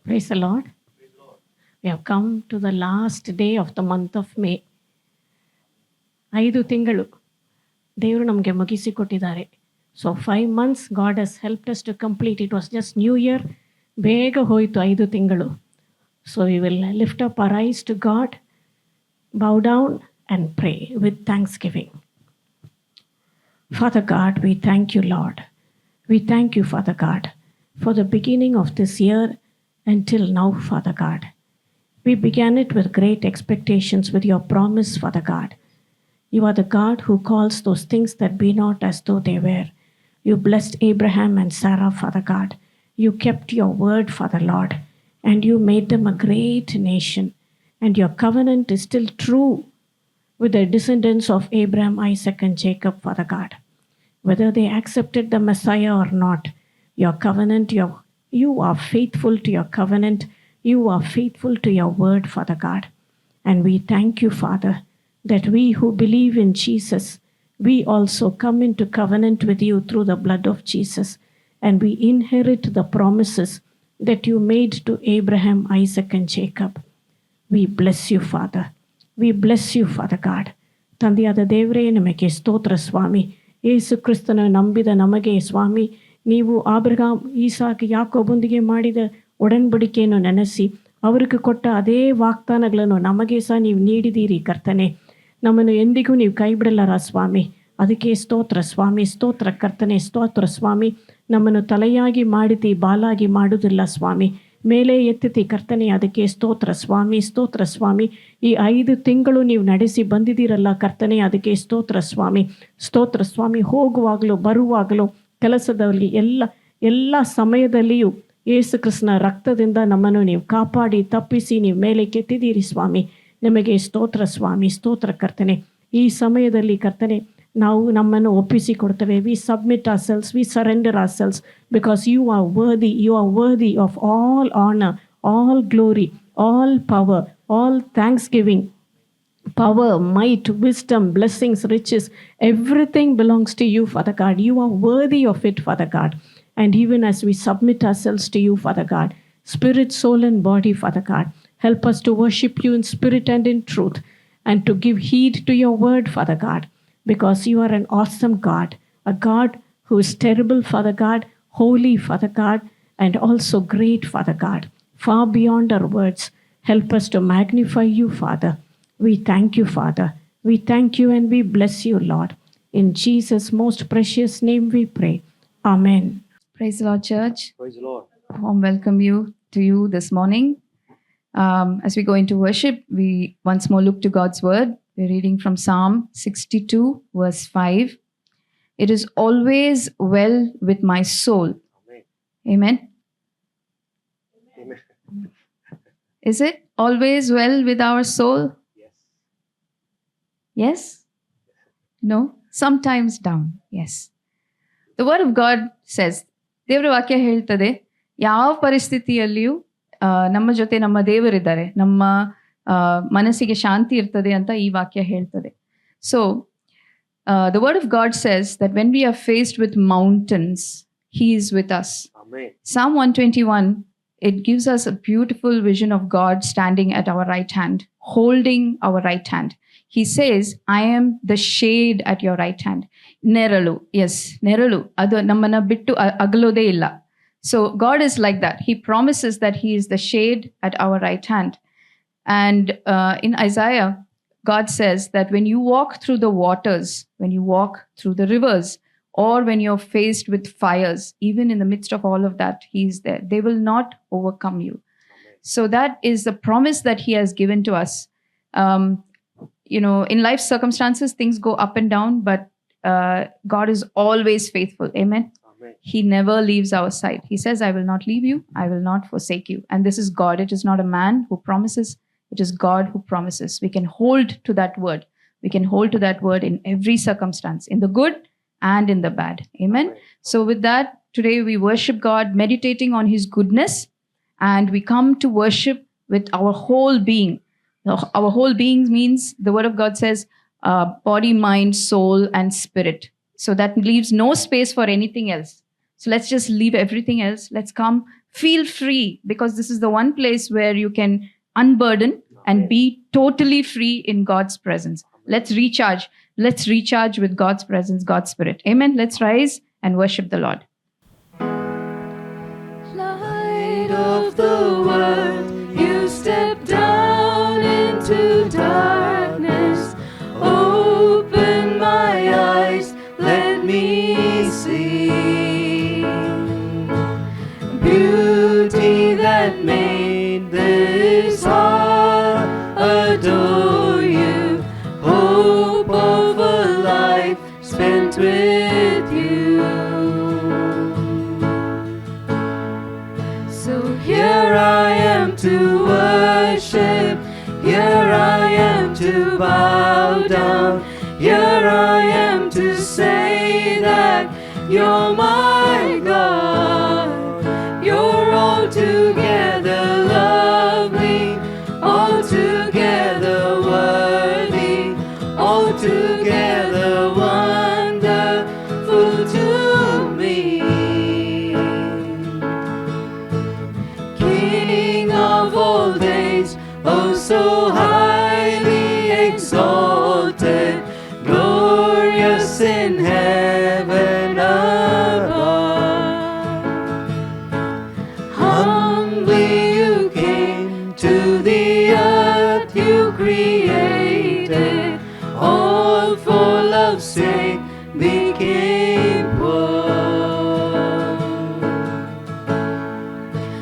Praise the Lord. We have come to the last day of the month of May. 5 ತಿಂಗಳು ದೇವರು ನಮಗೆ ಮುಗಿಸಿಕೊಟ್ಟಿದ್ದಾರೆ. So 5 months God has helped us to complete. It was just New Year. ಬೇಗ ಹೋಯಿತು 5 ತಿಂಗಳು. So we will lift up our eyes to God, bow down and pray with thanksgiving. Father God, we thank you, Lord. We thank you, Father God, for the beginning of this year until now, Father God. We began it with great expectations with your promise, Father God. You are the God who calls those things that be not as though they were. You blessed Abraham and Sarah, Father God. You kept your word, Father Lord, and you made them a great nation. And your covenant is still true with the descendants of Abraham, Isaac, and Jacob, Father God. Whether they accepted the Messiah or not, your covenant, you are faithful to your covenant. You are faithful to your word, Father God. And we thank you, Father, that we who believe in Jesus, we also come into covenant with you through the blood of Jesus, and we inherit the promises that you made to Abraham, Isaac, and Jacob. We bless you, Father. We bless you, Father God. ತಂದೆಯಾದ ದೇವರೇ, ನಿಮಗೆ ಸ್ತೋತ್ರ ಸ್ವಾಮಿ. ಯೇಸು ಕ್ರಿಸ್ತನ ನಂಬಿದ ನಮಗೆ ಸ್ವಾಮಿ, ನೀವು ಆಬ್ರಹಾಂ, ಈಸಾಕ್, ಯಾಕೋಬೊಂದಿಗೆ ಮಾಡಿದ ಒಡಂಬಡಿಕೆಯನ್ನು ನೆನೆಸಿ ಅವರಿಗೆ ಕೊಟ್ಟ ಅದೇ ವಾಗ್ದಾನಗಳನ್ನು ನಮಗೆ ಸಹ ನೀವು ನೀಡಿದ್ದೀರಿ ಕರ್ತನೆ. ನಮ್ಮನ್ನು ಎಂದಿಗೂ ನೀವು ಕೈ ಬಿಡಲಾರ ಸ್ವಾಮಿ. ಅದಕ್ಕೆ ಸ್ತೋತ್ರ ಸ್ವಾಮಿ, ಸ್ತೋತ್ರ ಕರ್ತನೆ, ಸ್ತೋತ್ರ ಸ್ವಾಮಿ. ನಮ್ಮನ್ನು ತಲೆಯಾಗಿ ಮಾಡಿತಿ, ಬಾಲಾಗಿ ಮಾಡುವುದಿಲ್ಲ ಸ್ವಾಮಿ, ಮೇಲೆ ಎತ್ತಿತಿ ಕರ್ತನೆ. ಅದಕ್ಕೆ ಸ್ತೋತ್ರ ಸ್ವಾಮಿ, ಸ್ತೋತ್ರ ಸ್ವಾಮಿ. ಈ 5 ತಿಂಗಳು ನೀವು ನಡೆಸಿ ಬಂದಿದ್ದೀರಲ್ಲ ಕರ್ತನೆ, ಅದಕ್ಕೆ ಸ್ತೋತ್ರ ಸ್ವಾಮಿ, ಸ್ತೋತ್ರ ಸ್ವಾಮಿ. ಹೋಗುವಾಗಲೂ ಬರುವಾಗಲೂ ಕೆಲಸದಲ್ಲಿ ಎಲ್ಲ ಸಮಯದಲ್ಲಿಯೂ ಯೇಸು ಕ್ರಿಸ್ತನ ರಕ್ತದಿಂದ ನಮ್ಮನ್ನು ನೀವು ಕಾಪಾಡಿ ತಪ್ಪಿಸಿ ನೀವು ಮೇಲೆ ಕೆತ್ತಿದ್ದೀರಿ ಸ್ವಾಮಿ. ನಿಮಗೆ ಸ್ತೋತ್ರ ಸ್ವಾಮಿ, ಸ್ತೋತ್ರ ಕರ್ತನೆ. ಈ ಸಮಯದಲ್ಲಿ ಕರ್ತನೆ ನಾವು ನಮ್ಮನ್ನು ಒಪ್ಪಿಸಿಕೊಡ್ತೇವೆ. We submit ourselves, we surrender ourselves, because you are worthy of all honour, all glory, all power, all thanksgiving. Power, might, wisdom, blessings, riches, everything belongs to you, Father God. You are worthy of it, Father God. And even as we submit ourselves to you, Father God, spirit, soul, and body, Father God, help us to worship you in spirit and in truth, and to give heed to your word, Father God, because you are an awesome God, a God who is terrible, Father God, holy, Father God, and also great, Father God, far beyond our words. Help us to magnify you, Father. We thank you, Father. We thank you and we bless you, Lord. In Jesus' most precious name we pray. Amen. Praise the Lord, church. Praise the Lord. Warm welcome to you this morning. As we go into worship, we once more look to God's word. We're reading from Psalm 62, verse 5. It is always well with my soul. Amen. Amen. Amen. Is it always well with our soul? Yes. Yes? No? Sometimes down. Yes. The word of God says, ದೇವರ ವಾಕ್ಯ ಹೇಳ್ತದೆ, ಯಾವ ಪರಿಸ್ಥಿತಿಯಲ್ಲಿಯೂ ನಮ್ಮ ಜೊತೆ ನಮ್ಮ ದೇವರಿದ್ದಾರೆ, ನಮ್ಮ ಮನಸ್ಸಿಗೆ ಶಾಂತಿ ಇರ್ತದೆ ಅಂತ ಈ ವಾಕ್ಯ ಹೇಳ್ತದೆ. So the word of God says that when we are faced with mountains, he is with us. Amen. Psalm 121, it gives us a beautiful vision of God standing at our right hand, holding our right hand. He says, I am the shade at your right hand. Neralu. Yes, neralu. Adu nammana bittu agalode illa. So God is like that. He promises that he is the shade at our right hand. And in Isaiah, God says that when you walk through the waters, when you walk through the rivers, or when you're faced with fires, even in the midst of all of that, he is there. They will not overcome you. So that is the promise that he has given to us. In life circumstances, things go up and down, but God is always faithful. Amen. Amen. He never leaves our side. He says, I will not leave you. I will not forsake you. And this is God. It is not a man who promises. It is God who promises. We can hold to that word. We can hold to that word in every circumstance, in the good and in the bad. Amen. Amen. So with that, today we worship God, meditating on his goodness, and we come to worship with our whole being. Our whole being means, the word of God says, body, mind, soul, and spirit. So that leaves no space for anything else. So let's just leave everything else. Let's come, feel free, because this is the one place where you can unburden and be totally free in God's presence. Let's recharge. Let's recharge with God's presence, God's Spirit. Amen. Let's rise and worship the Lord. Light of the world, you step down into darkness. Open my eyes, let me see beauty that made this heart adore you. Hope of a life spent with you. So here I am to worship, here I am to bow down, here I am to say that you're my God. You're altogether lovely, altogether worthy, altogether wonderful to me. King of all days, oh so highly exalted, glorious in heaven above. Humbly you came to the earth you created, all for love's sake became poor.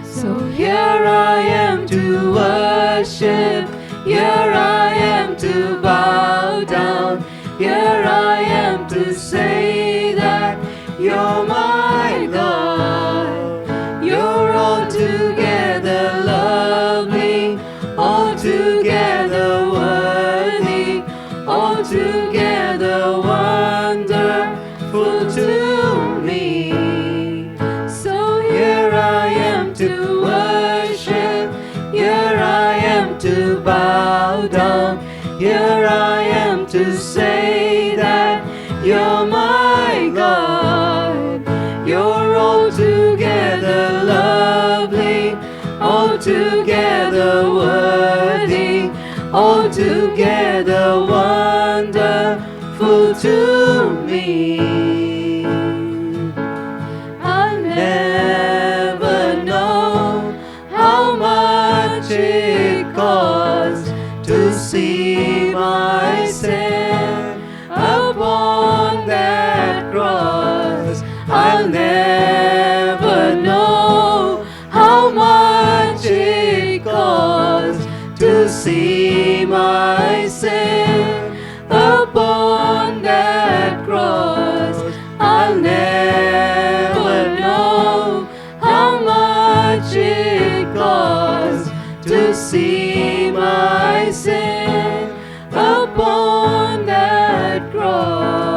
So here I am to worship, here I am to bow down, here I am to say that you're my God. You're altogether lovely, altogether worthy, altogether wonderful to me. So here I am to worship, here I am to bow down, here I am to say that you're my God. You're altogether lovely, altogether worthy, altogether wonderful to me. I'll never know how much it cost to see my sin upon that cross. I'll never know how much it cost to see my sin upon that cross. I'll never know how much it cost to see my sin upon that cross.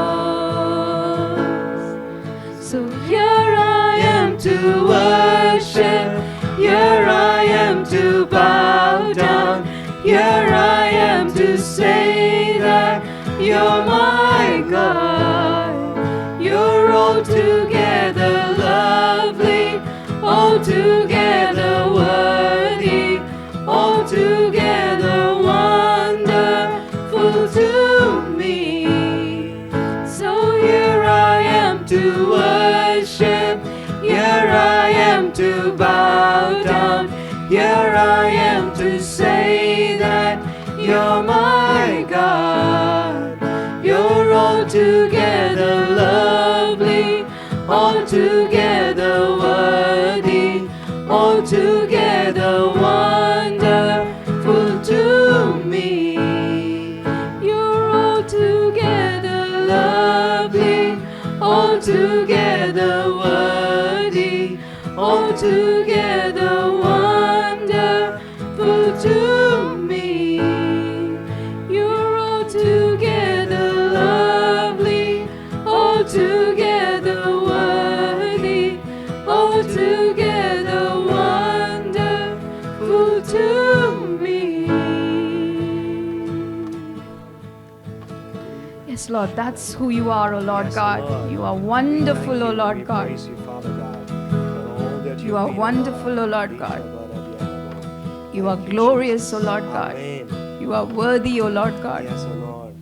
So here I am to worship, here I am to bow down, here I am to say that you're my God. You're altogether lovely, altogether worthy, altogether wonderful to me. So here I am to worship, here I am to bow down, here I am to say that you're my God. You're altogether lovely, altogether worthy, altogether wonderful to me. You're altogether lovely, altogether worthy, altogether wonderful to me. You're altogether lovely, altogether worthy, altogether wonderful to me. Yes, Lord, that's who you are, O Lord Yes, God. Lord. You are wonderful, Thank O you. Lord We God. praise you, Father God. You are wonderful, O Lord God. You are glorious, O Lord God. You are worthy, O Lord God. Yes, O Lord.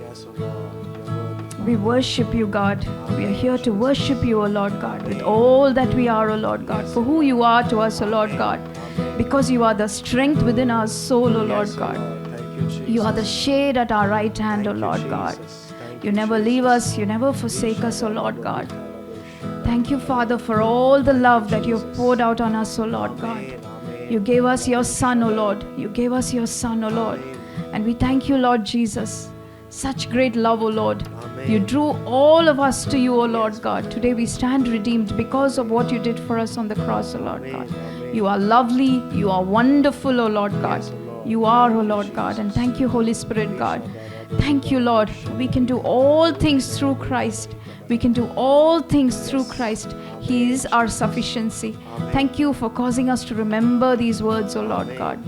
Yes, O Lord. You're worthy. We worship you, God. We are here to worship you, O Lord God, with all that we are, O Lord God, for who you are to us, O Lord God, because you are the strength within our soul, O Lord Yes, O God. Lord. Thank you, Jesus. You are the shade at our right hand, O Thank you, Lord God. Jesus. Thank You never leave us, you never forsake us, O Lord God. Thank you, Father, for all the love that you have poured out on us, O Lord God. You gave us your Son, O Lord. You gave us your Son, O Lord. And we thank you, Lord Jesus. Such great love, O Lord. You drew all of us to you, O Lord God. Today we stand redeemed because of what you did for us on the cross, O Lord God. You are lovely. You are wonderful, O Lord God. You are, O Lord God. And thank you, Holy Spirit, God. Thank you, Lord. We can do all things through Christ. We can do all things through Christ. He is our sufficiency. Thank you for causing us to remember these words, O Lord God.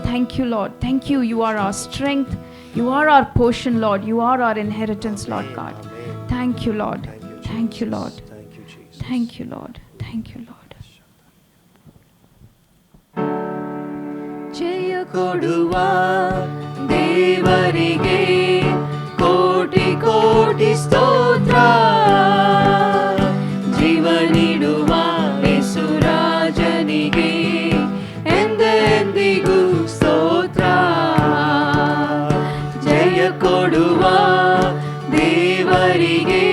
Thank you, Lord. Thank you. You are our strength. You are our portion, Lord. You are our inheritance, Lord God. Thank you, Lord. Thank you, Lord. Thank you, Jesus. Thank you, Lord. Thank you, Lord. ಜಯ ಕೊಡುವ ದೇವರಿಗೆ ಕೋಟಿ ಕೋಟಿ ಸ್ತೋತ್ರ ಜೀವ ನೀಡುವ ಯೇಸುರಾಜನಿಗೆ ಎಂದೆಂದಿಗೂ ಸ್ತೋತ್ರ ಜಯ ಕೊಡುವ ದೇವರಿಗೆ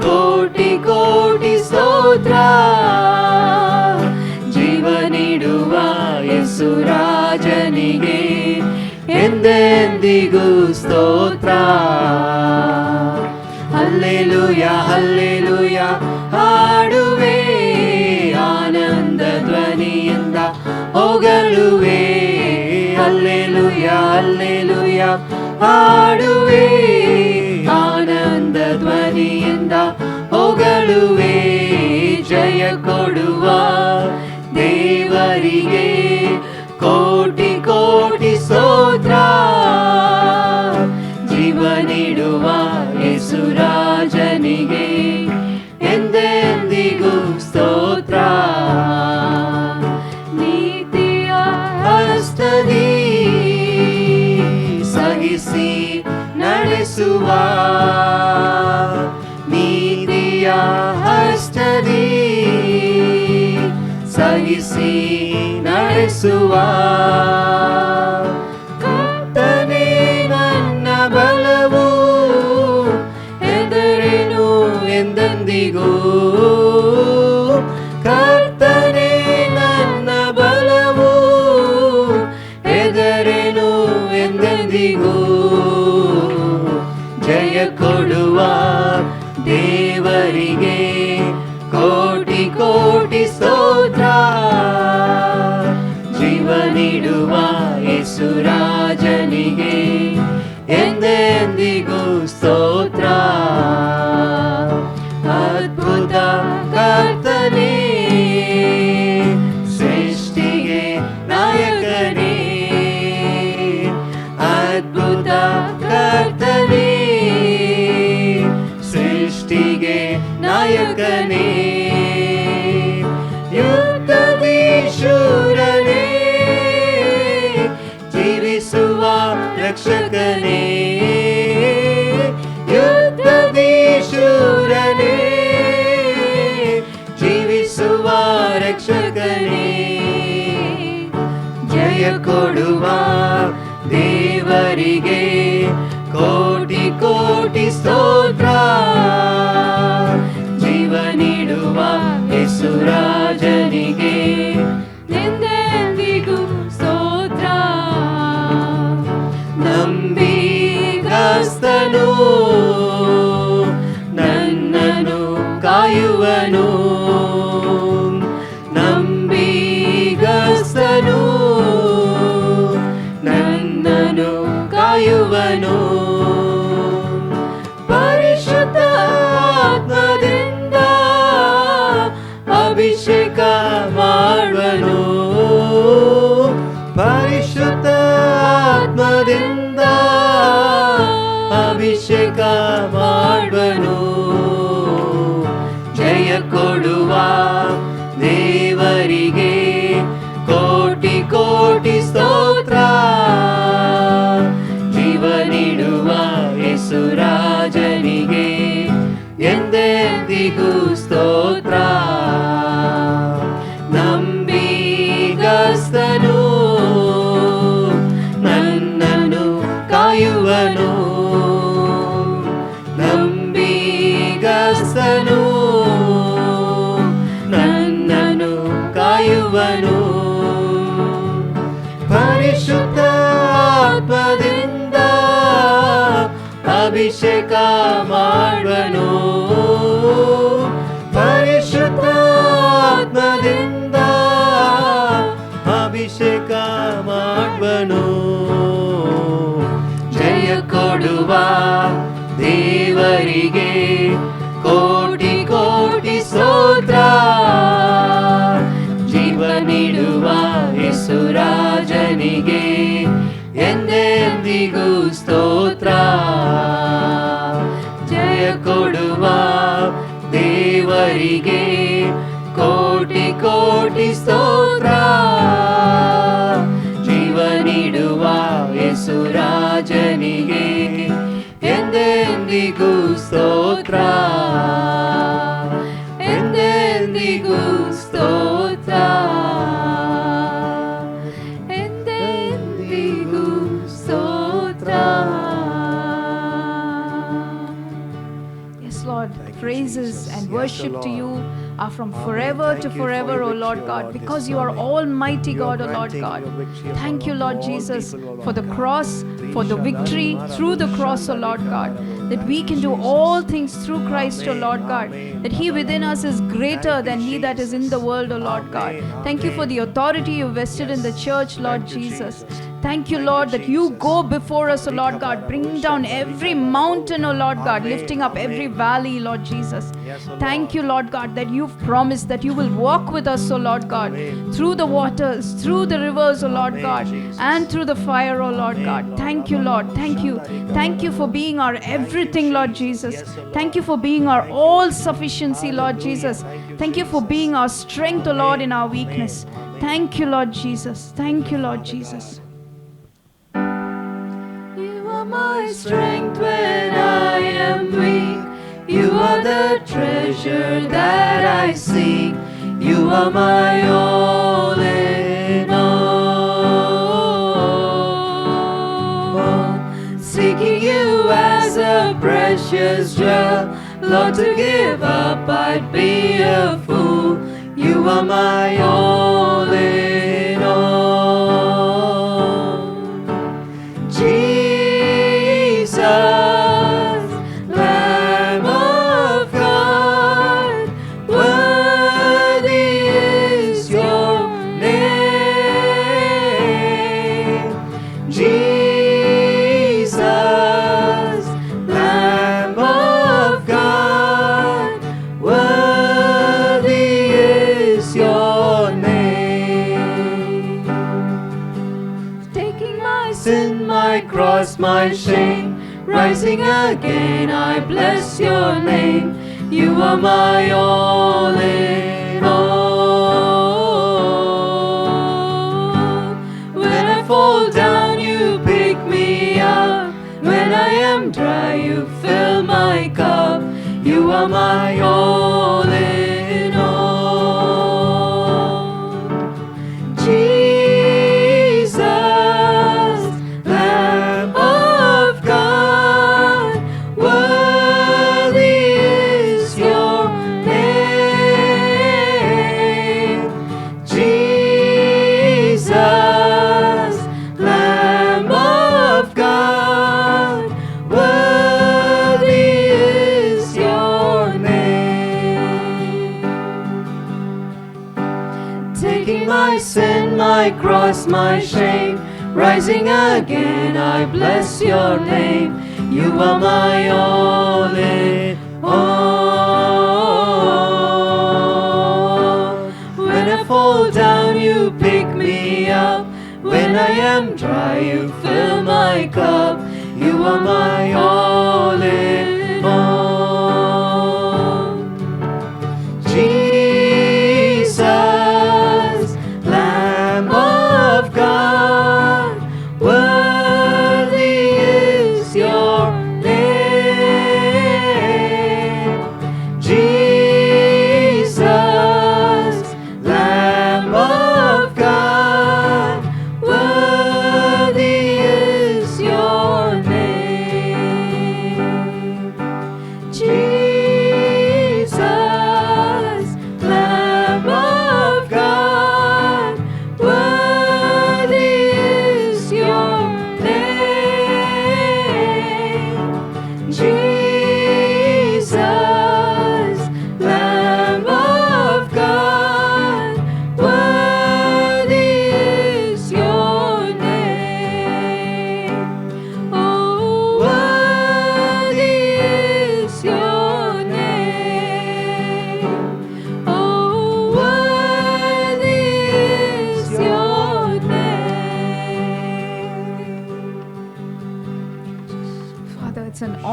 ಕೋಟಿ ಕೋಟಿ ಸ್ತೋತ್ರ ಜೀವ ನೀಡುವ ಯೇಸುರಾಜನಿಗೆ ಎಂದೆಂದಿಗೂ ಸ್ತೋತ್ರ ಹಲ್ಲೆಲೂಯ ಹಲ್ಲೆಲೂಯ ಹಾಡುವೆ ಆನಂದ ಧ್ವನಿಯಿಂದ ಹೋಗಲುವೆ ಹಲ್ಲೆಲೂಯ ಹಲ್ಲೆಲೂಯ ಹಾಡುವೆ ಆನಂದ ಧ್ವನಿಯಿಂದ ಹೋಗಲುವೆ ಜಯ ಕೊಡುವ ದೇವರಿಗೆ ಕೋಟಿ ಕೋಟಿ ಸ್ತೋತ್ರ ಜೀವ ನೀಡುವ ಯೇಸುರಾಜನಿಗೆ ಎಂದೆಂದಿಗೂ ಸ್ತೋತ್ರ ನೀತಿಯ ಹಸ್ತದಿ ಸಹಿಸಿ ನಡೆಸುವ ನೀತಿಯ ಹಸ್ತದಿ ಸಹಿಸಿ ನಡೆಸುವ ಕರ್ತನೇ ನನ್ನ ಬಲವು ಹೆದರೆನು ಎಂದೆಂದಿಗೂ ಕರ್ತನೇ ನನ್ನ ಬಲವು ಹೆದರೆನು ಎಂದೆಂದಿಗೂ ಜಯ ಕೊಡುವ ದೇವರಿಗೆ ಕೋಟಿ ಕೋಟಿ ಸ್ತೋತ್ರ ಜೀವ ನೀಡುವ ಯೇಸುರಾಜನಿಗೆ ಎಂದೆಂದಿಗೂ ಸ್ತೋತ್ರ ಅದ್ಭುತ ಕರ್ತನೇ ಸೃಷ್ಟಿಗೆ ನಾಯಕನೇ ಅದ್ಭುತ ಕರ್ತನೇ ಸೃಷ್ಟಿಗೆ ನಾಯಕನೇ ಯುದ್ಧದಿ ಶೂರನೇ ಜೀವಿಸುವ ರಕ್ಷಕನೇ ಯುದ್ಧದಿ ಶೂರನೇ ಜೀವಿಸುವ ರಕ್ಷಕನೇ ಜಯ ಕೊಡುವ ದೇವರಿಗೆ ಕೋಟಿ ಕೋಟಿ ಸ್ತೋತ್ರ ಜೀವ ನೀಡುವ ಯೇಸುರಾಜನಿಗೆ ಎಂದೆಂದಿಗೂ ಸ್ತೋತ್ರ ನಂಬಿಗಸ್ತನು ನನ್ನನ್ನು ಕಾಯುವನು ನಂಬಿಗಸ್ತನು ನನ್ನನ್ನು ಕಾಯುವನು ಪರಿಶುದ್ಧ ಆತ್ಮದಿಂದ ಅಭಿಷೇಕ ಮಾಡುವನು ಪರಿಶುದ್ಧ ಆತ್ಮದಿಂದ ಅಭಿಷೇಕ ಮಾಡುವನು ಜಯ ಕೊಡುವ ದೇವರಿಗೆ ಕೋಟಿ ಕೋಟಿ ಸ್ತೋತ್ರ. ಜೀವ ನೀಡುವ ಯೇಸುರಾಜನಿಗೆ ಎಂದೆಂದಿಗೂ ಸ್ತೋತ್ರ. ನಂಬಿಗಸ್ತನು ನನ್ನನ್ನು ಕಾಯುವನು. ನಂಬಿಗಸ್ತನು ನನ್ನನ್ನು ಕಾಯುವನು. ಪರಿಶುದ್ಧ ಆತ್ಮದಿಂದ ಅಭಿಷೇಕ ಮಾಡುವನು. ಪರಿಶುದ್ಧ ಆತ್ಮದಿಂದ ಅಭಿಷೇಕ ಮಾಡುವನು. ಜಯ ಕೊಡುವ ದೇವರಿಗೆ ಕೋಟಿ ಕೋಟಿ ಸ್ತೋತ್ರ. ಜೀವ ನೀಡುವ ಯೇಸುರಾಜನಿಗೆ ಎಂದೆಂದಿಗೂ ಸ್ತೋತ್ರ. ಜಯ ಕೊಡುವ ದೇವರಿಗೆ ಕೋಟಿ ಕೋಟಿ ಸ್ತೋತ್ರ. ಜೀವ ನೀಡುವ ಯೇಸುರಾಜನಿಗೆ ಎಂದೆಂದಿಗೂ ಸ್ತೋತ್ರ. ಎಂದೆಂದಿಗೂ ಸ್ತೋತ್ರ. ಎಂದೆಂದಿಗೂ ಸ್ತೋತ್ರ. Yes, Lord, Thank you, praises Jesus. and Yes, worship to Lord. you are from Amen. forever Thank to you for forever, your O Lord victory, God, Lord, this because you are morning. Almighty You are God, O Lord granting God. your victory Thank you, upon Lord all Jesus, people, O Lord for the God. cross, for the victory through the cross, O Lord God, that we can do all things through Christ, O Lord God, that He within us is greater than He that is in the world, O Lord God. Thank you for the authority you vested in the church, Lord Jesus. Thank you, Lord, that you go before us, O Lord God, bringing down every mountain, O Lord God, lifting up every valley, Lord Jesus. Thank you, Lord God, that you've promised that you will walk with us, O Lord God, through the waters, through the rivers, O Lord God, and through the fire, O Lord God. Thank you, Lord. Thank you. Thank you for being our everything, Lord Jesus. Thank you for being our all sufficiency, Lord Jesus. Thank you for being our strength, O Lord, in our weakness. Thank you, Lord Jesus. Thank you, Lord Jesus. You are my strength when I am weak. You are the treasure that I seek. You are my all in all. Seeking you as a precious jewel, Lord, to give up I'd be a fool. You are my all in all. Jesus, Lamb of God, worthy is your name. Jesus, Lamb of God, worthy is your name. Taking my sin, my cross, my shame, rising again, I bless your name. You are my all in all. When I fall down, you pick me up. When I am dry, you fill my cup. You are my all in all. Jesus, Lamb of God, worthy is your name. Jesus, Lamb of God, worthy is your name. Taking my sin, my cross, my shame, rising again, I bless your name. You are my all in all. When I fall down, you pick me up. When I am dry, you fill my cup. You are my all in all. Jesus,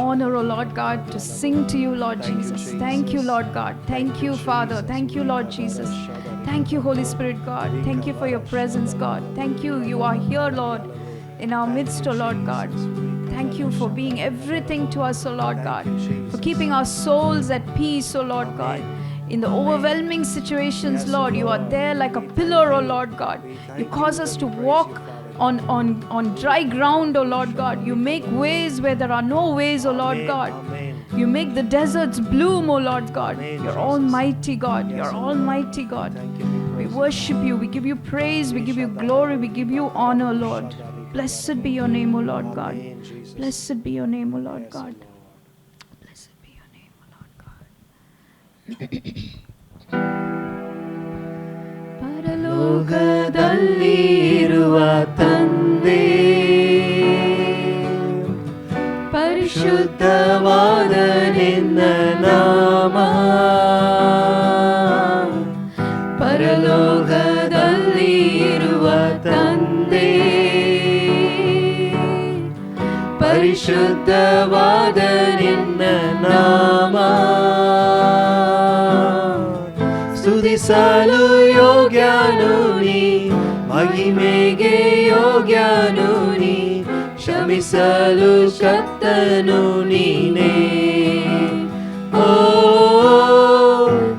honor, O Lord God, to sing to you, Lord Jesus. Thank you, Lord God. Thank you, Father. Thank you, Lord Jesus. Thank you, Holy Spirit, God. Thank you for your presence, God. Thank you. You are here, Lord, in our midst, O Lord God. Thank you for being everything to us, O Lord God. For keeping our souls at peace, O Lord God. In the overwhelming situations, Lord, you are there like a pillar, O Lord God. You cause us to walk on dry ground, O Lord God. You make ways where there are no ways, O Lord God. You make the deserts bloom, O Lord God. You're almighty God. You're almighty God. We worship you. We give you praise. We give you glory. We give you honor, Lord. Blessed be your name, O Lord God. Blessed be your name, O Lord God. Blessed be your name, O Lord God. ಪರಲೋಕದಲ್ಲಿ ಇರುವ ತಂದೆ, ಪರಿಶುದ್ಧವಾದ ನಿನ್ನ ನಾಮ. ಪರಲೋಕದಲ್ಲಿ ಇರುವ ತಂದೆ, ಪರಿಶುದ್ಧವಾದ ನಿನ್ನ ನಾಮ. ಸ್ತುತಿಸಲು ಯೋಗ್ಯನು ನೀ, ಮಹಿಮೆಗೆ ಯೋಗ್ಯನು ನೀ, ಕ್ಷಮಿಸಲು ಶಕ್ತನು ನೀನೇ. ಓ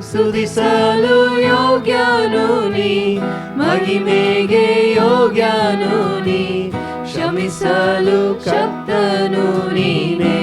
ಸ್ತುತಿಸಲು ಯೋಗ್ಯನು ನೀ, ಮಹಿಮೆಗೆ ಯೋಗ್ಯನು ನೀ, ಕ್ಷಮಿಸಲು ಶಕ್ತನು ನೀನೇ.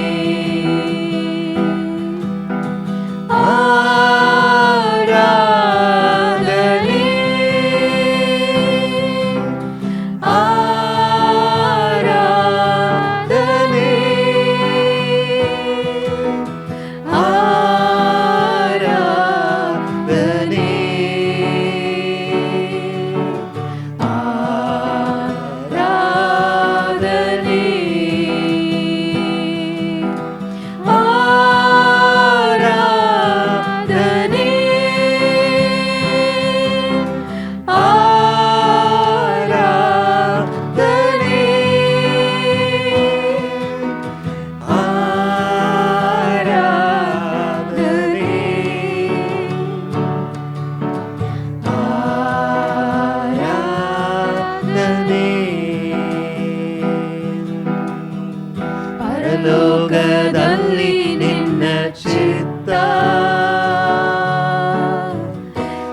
ಲೋಕದಲ್ಲಿ ನಿನ್ನ ಚಿತ್ತ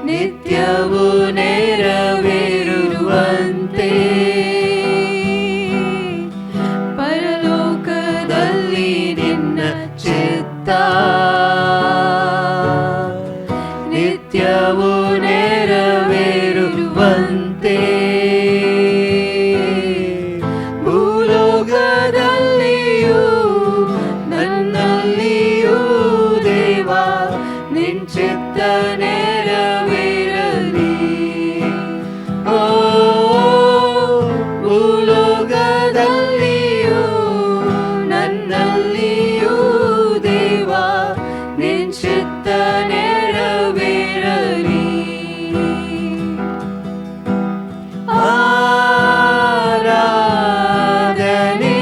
ನಿತ್ಯವೂ ನೆರವೇರುವಂತೆ, ಪರಲೋಕದಲ್ಲಿ ನಿನ್ನ ಚಿತ್ತ ನಿತ್ಯವೂ ನೆರವೇರುವಂತೆ, ಚಿತ್ತ ನೆರವೇರಲಿ. ಓ ಭೂಲೋಕದಲ್ಲಿಯೂ ನನ್ನಲ್ಲಿಯೂ ದೇವ ನಿನ್ ಚಿತ್ತ ನೆರವೇರಲಿ. ಆರಾಧನೆ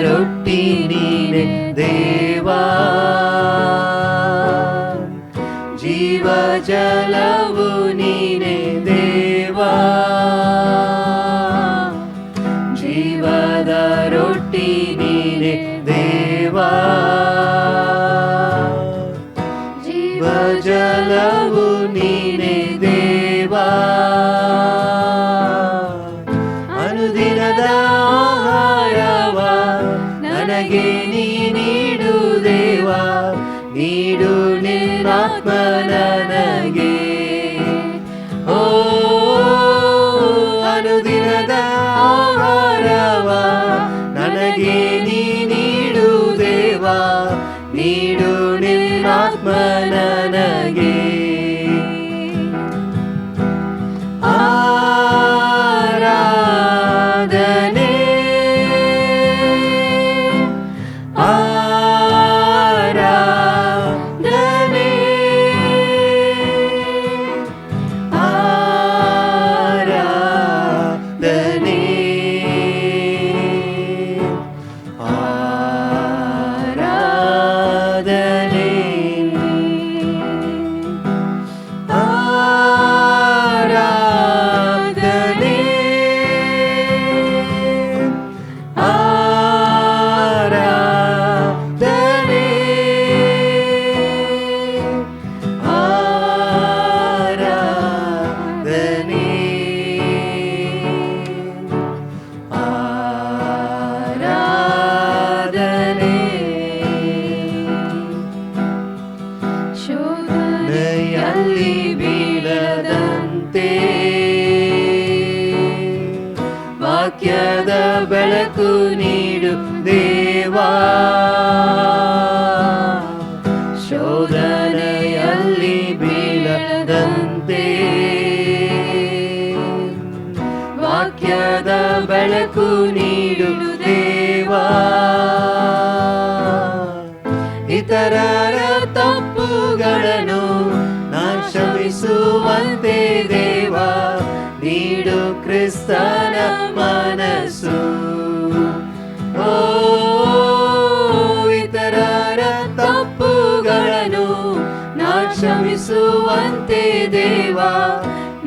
ರೊಟ್ಟಿ ನೀನೆ ದೇವಾ, ಜೀವ ಜಲವು ನೀನೆ ದೇವಾ, ಜೀವದ ರೊಟ್ಟಿ ನೀನೆ ದೇವಾ, ಜೀವ ಜಲವು ನೀನೆ ದೇವಾ. ನಿನ್ನಾತ್ಮ ನನಗೆ ಓ ಅನುದಿನದ ಆಹಾರವ ನನಗೆ ನೀಡು ದೇವಾ ನೀಡು ನಿನ್ನಾತ್ಮ ನನಗೆ ಆರಾಧನೆ ಆರಾಧನೆ ಆರಾಧನೆ ಆರಾಧನೆ ಆರಾಧನೆ ಆರಾಧನೆ ಆರಾಧನೆ ಆರಾಧನೆ ಶೋಧನೆಯಲ್ಲಿ ಬೀಳದಂತೆ ವಾಕ್ಯದ ಬೆಳಕು ನೀಡು ದೇವಾ ಶೋಧನೆಯಲ್ಲಿ ಬೀಳದಂತೆ ವಾಕ್ಯದ ಬೆಳಕು ನೀಡು ದೇವಾ ಇತರರ ತಪ್ಪುಗಳನ್ನು ನಾ ಕ್ಷಮಿಸುವಂತೆ ದೇವಾ ನೀಡು ಕ್ರಿಸ್ತನ ಮನಸ್ಸು ಓ ಇತರರ ತಪ್ಪುಗಳನ್ನು ನಾ ಕ್ಷಮಿಸುವಂತೆ ದೇವಾ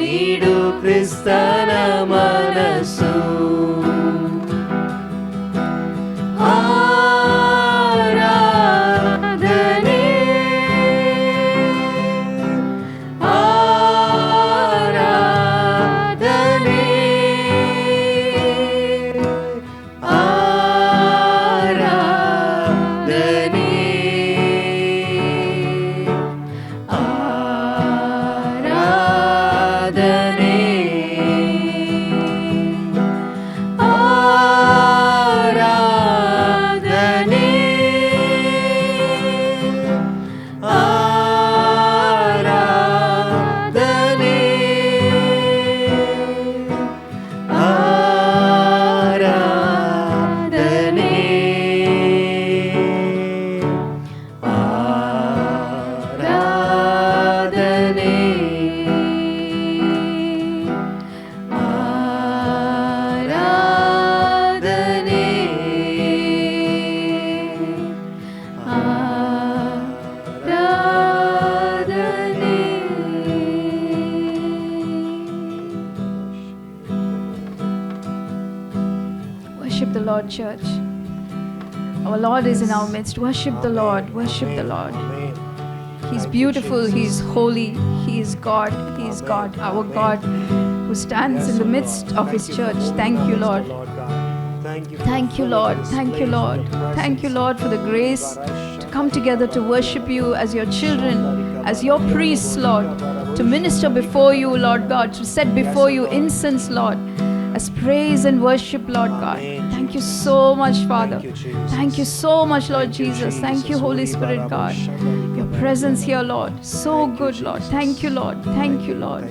ನೀಡು ಕ್ರಿಸ್ತನ ಮನಸ್ಸು ಆರಾಧನೆ ಆರಾಧನೆ ಆರಾಧನೆ ಆರಾಧನೆ ಆರಾಧನೆ ಆರಾಧನೆ ಆರಾಧನೆ ಆರಾಧನೆ ಆರಾಧನೆ ಆರಾಧನೆ Worship the Lord, church. Our Lord is in our midst. Worship the Lord. Worship the Lord. Amen. He's beautiful. He's holy. He is God. He is God, our God, who stands in the midst of His church. Thank you, Lord. Thank you. Thank you, Lord. Thank you, Lord. Thank you, Lord, for the grace to come together to worship you as your children, as your priests, Lord, to minister before you, Lord God, to set before you incense, Lord, as praise and worship, Lord God. Thank you so much, Father. Thank you so much, Lord Jesus. Thank you, Holy Spirit, God. Your presence here, Lord. So good, Lord. Thank you, Lord. Thank you, Lord.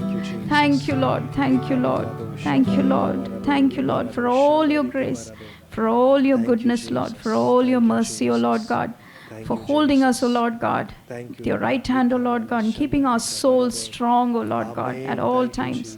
Thank you, Lord. Thank you, Lord. Thank you, Lord. Thank you, Lord, for all your grace, for all your goodness, Lord, for all your mercy, O Lord God, for holding us, O Lord God, with your right hand, O Lord God, and keeping our souls strong, O Lord God, at all times.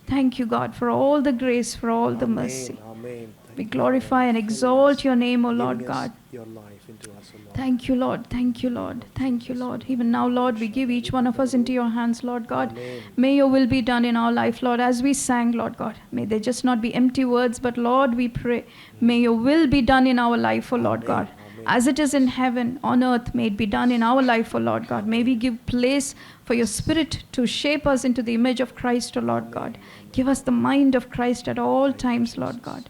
Thank you, God, for all the grace, for all the mercy. Amen. We glorify and exalt your name, O Lord God. Your life into us, O Lord. Thank you, Lord. Thank you, Lord. Thank you, Lord. Even now, Lord, we give each one of us into your hands, Lord God. Amen. May your will be done in our life, Lord, as we sang, Lord God. May they just not be empty words, but Lord, we pray, may your will be done in our life, O Lord God. As it is in heaven, on earth, may it be done in our life, O Lord God. May we give place for your Spirit to shape us into the image of Christ, O Lord God. Give us the mind of Christ at all times, Lord God.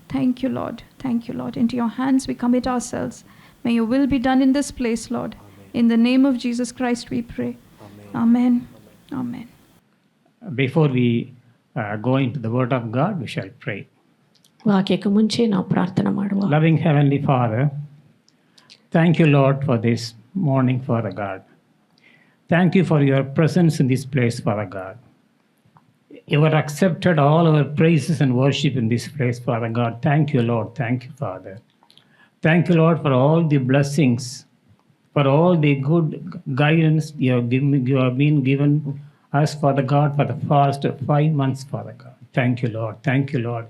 Thank you, Lord. Thank you, Lord. Into your hands we commit ourselves. May your will be done in this place, Lord. In the name of Jesus Christ we pray. Amen. Amen. Before we go into the Word of God, we shall pray. ವಾಕ್ಯಕ್ಕೆ ಮುಂಚೆ ನಾವು ಪ್ರಾರ್ಥನೆ ಮಾಡುವ. Loving Heavenly Father, thank you, Lord, for this morning, Father God. Thank you for your presence in this place, Father God. You have accepted all our praises and worship in this place, Father God. Thank you, Lord. Thank you, Father. Thank you, Lord, for all the blessings, for all the good guidance you have been given us, Father God, for the past 5 months, Father God. Thank you, Lord. Thank you, Lord.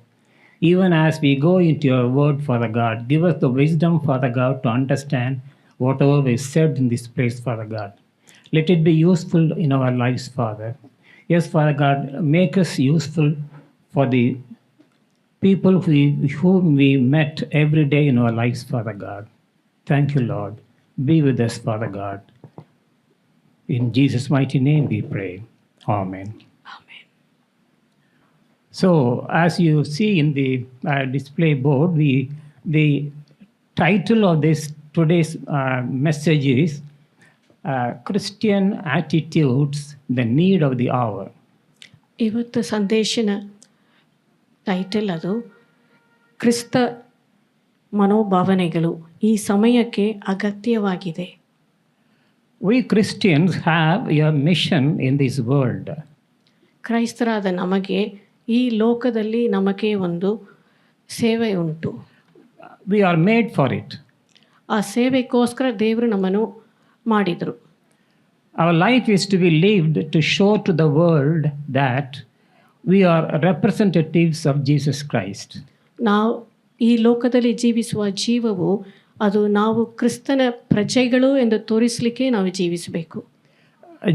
Even as we go into your word, Father God, give us the wisdom, Father God, to understand whatever is said in this place, Father God. Let it be useful in our lives, Father. Yes, Father God, make us useful for the people whom we met every day in our lives, Father God. Thank you, Lord. Be with us, Father God. In Jesus' mighty name we pray. Amen. Amen. So, as you see in the display board, the title of this today's message is Christian Attitudes, the Need of the Hour. ಇವತ್ತು ಸಂದೇಶನ title ಅದು ಕ್ರಿಸ್ತ ಮನೋಭಾವನೆಗಳು ಈ ಸಮಯಕ್ಕೆ ಅಗತ್ಯವಾಗಿದೆ. We Christians have a mission in this world. ಕ್ರೈಸ್ತರಾದ ನಮಗೆ ಈ ಲೋಕದಲ್ಲಿ ನಮಗೆ ಒಂದು ಸೇವೆ ಉಂಟು. We are made for it. ಆ ಸೇವೆಗೋಸ್ಕರ ದೇವರು ನಮ್ಮನ್ನು ಮಾಡಿದರು. Our life is to be lived to show to the world that we are representatives of Jesus Christ. ನಾವು ಈ ಲೋಕದಲ್ಲಿ ಜೀವಿಸುವ ಜೀವವು ಅದು ನಾವು ಕ್ರಿಸ್ತನ ಪ್ರಜೆಗಳು ಎಂದು ತೋರಿಸಲಿಕ್ಕೆ ನಾವು ಜೀವಿಸಬೇಕು.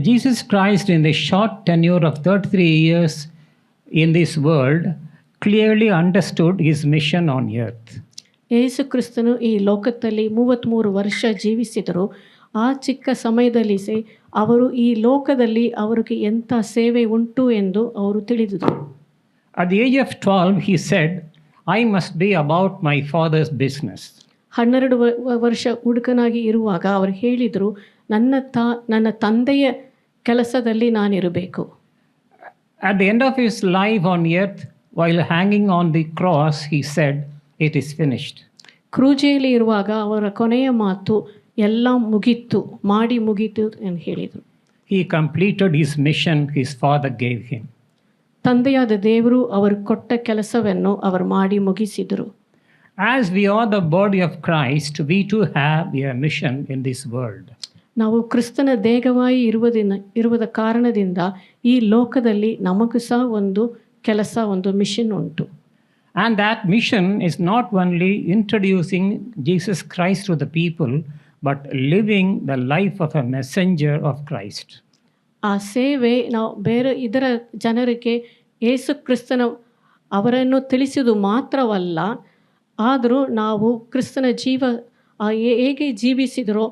Jesus Christ, in the short tenure of 33 years in this world, clearly understood his mission on earth. ಯೇಸು ಕ್ರಿಸ್ತನು ಈ ಲೋಕದಲ್ಲಿ 33 ವರ್ಷ ಜೀವಿಸಿದರು. ಆ ಚಿಕ್ಕ ಸಮಯದಲ್ಲಿ ಅವರು ಈ ಲೋಕದಲ್ಲಿ ಅವರಿಗೆ ಎಂಥ ಸೇವೆ ಉಂಟು ಎಂದು ಅವರು ತಿಳಿದರು. At the age of 12, he said, I must be about my father's business. 12 ವರ್ಷ ಹುಡುಗನಾಗಿ ಇರುವಾಗ ಅವರು ಹೇಳಿದರು, ನನ್ನ ತಂದೆಯ ಕೆಲಸದಲ್ಲಿ ನಾನಿರಬೇಕು. At the end of his life on earth, while hanging on the cross, he said, it is finished. ಕ್ರೂಜೆಯಲ್ಲಿ ಇರುವಾಗ ಅವರ ಕೊನೆಯ ಮಾತು ಎಲ್ಲ ಮುಗೀತು, ಮಾಡಿ ಮುಗೀತು ಎಂದು ಹೇಳಿದರು. He completed his mission his father gave him. ತಂದೆಯಾದ ದೇವರು ಅವರು ಕೊಟ್ಟ ಕೆಲಸವನ್ನು ಅವರು ಮಾಡಿ ಮುಗಿಸಿದರು. As we are the body of Christ, we too have a mission in this world. ನಾವು ಕ್ರಿಸ್ತನ ದೇಹವಾಗಿ ಇರುವುದ ಕಾರಣದಿಂದ ಈ ಲೋಕದಲ್ಲಿ ನಮಗೂ ಸಹ ಒಂದು ಕೆಲಸ, ಒಂದು ಮಿಷನ್ ಉಂಟು. And that mission is not only introducing Jesus Christ to the people, but living the life of a messenger of Christ. ಆ ಸೇವೆ ನಾವು ಬೇರೆ ಇದರ ಜನರಿಗೆ ಯೇಸು ಕ್ರಿಸ್ತನ ಅವರನ್ನು ತಿಳಿಸುವುದು ಮಾತ್ರವಲ್ಲ, ಆದರೂ ನಾವು ಕ್ರಿಸ್ತನ ಹೇಗೆ ಜೀವಿಸಿದರೋ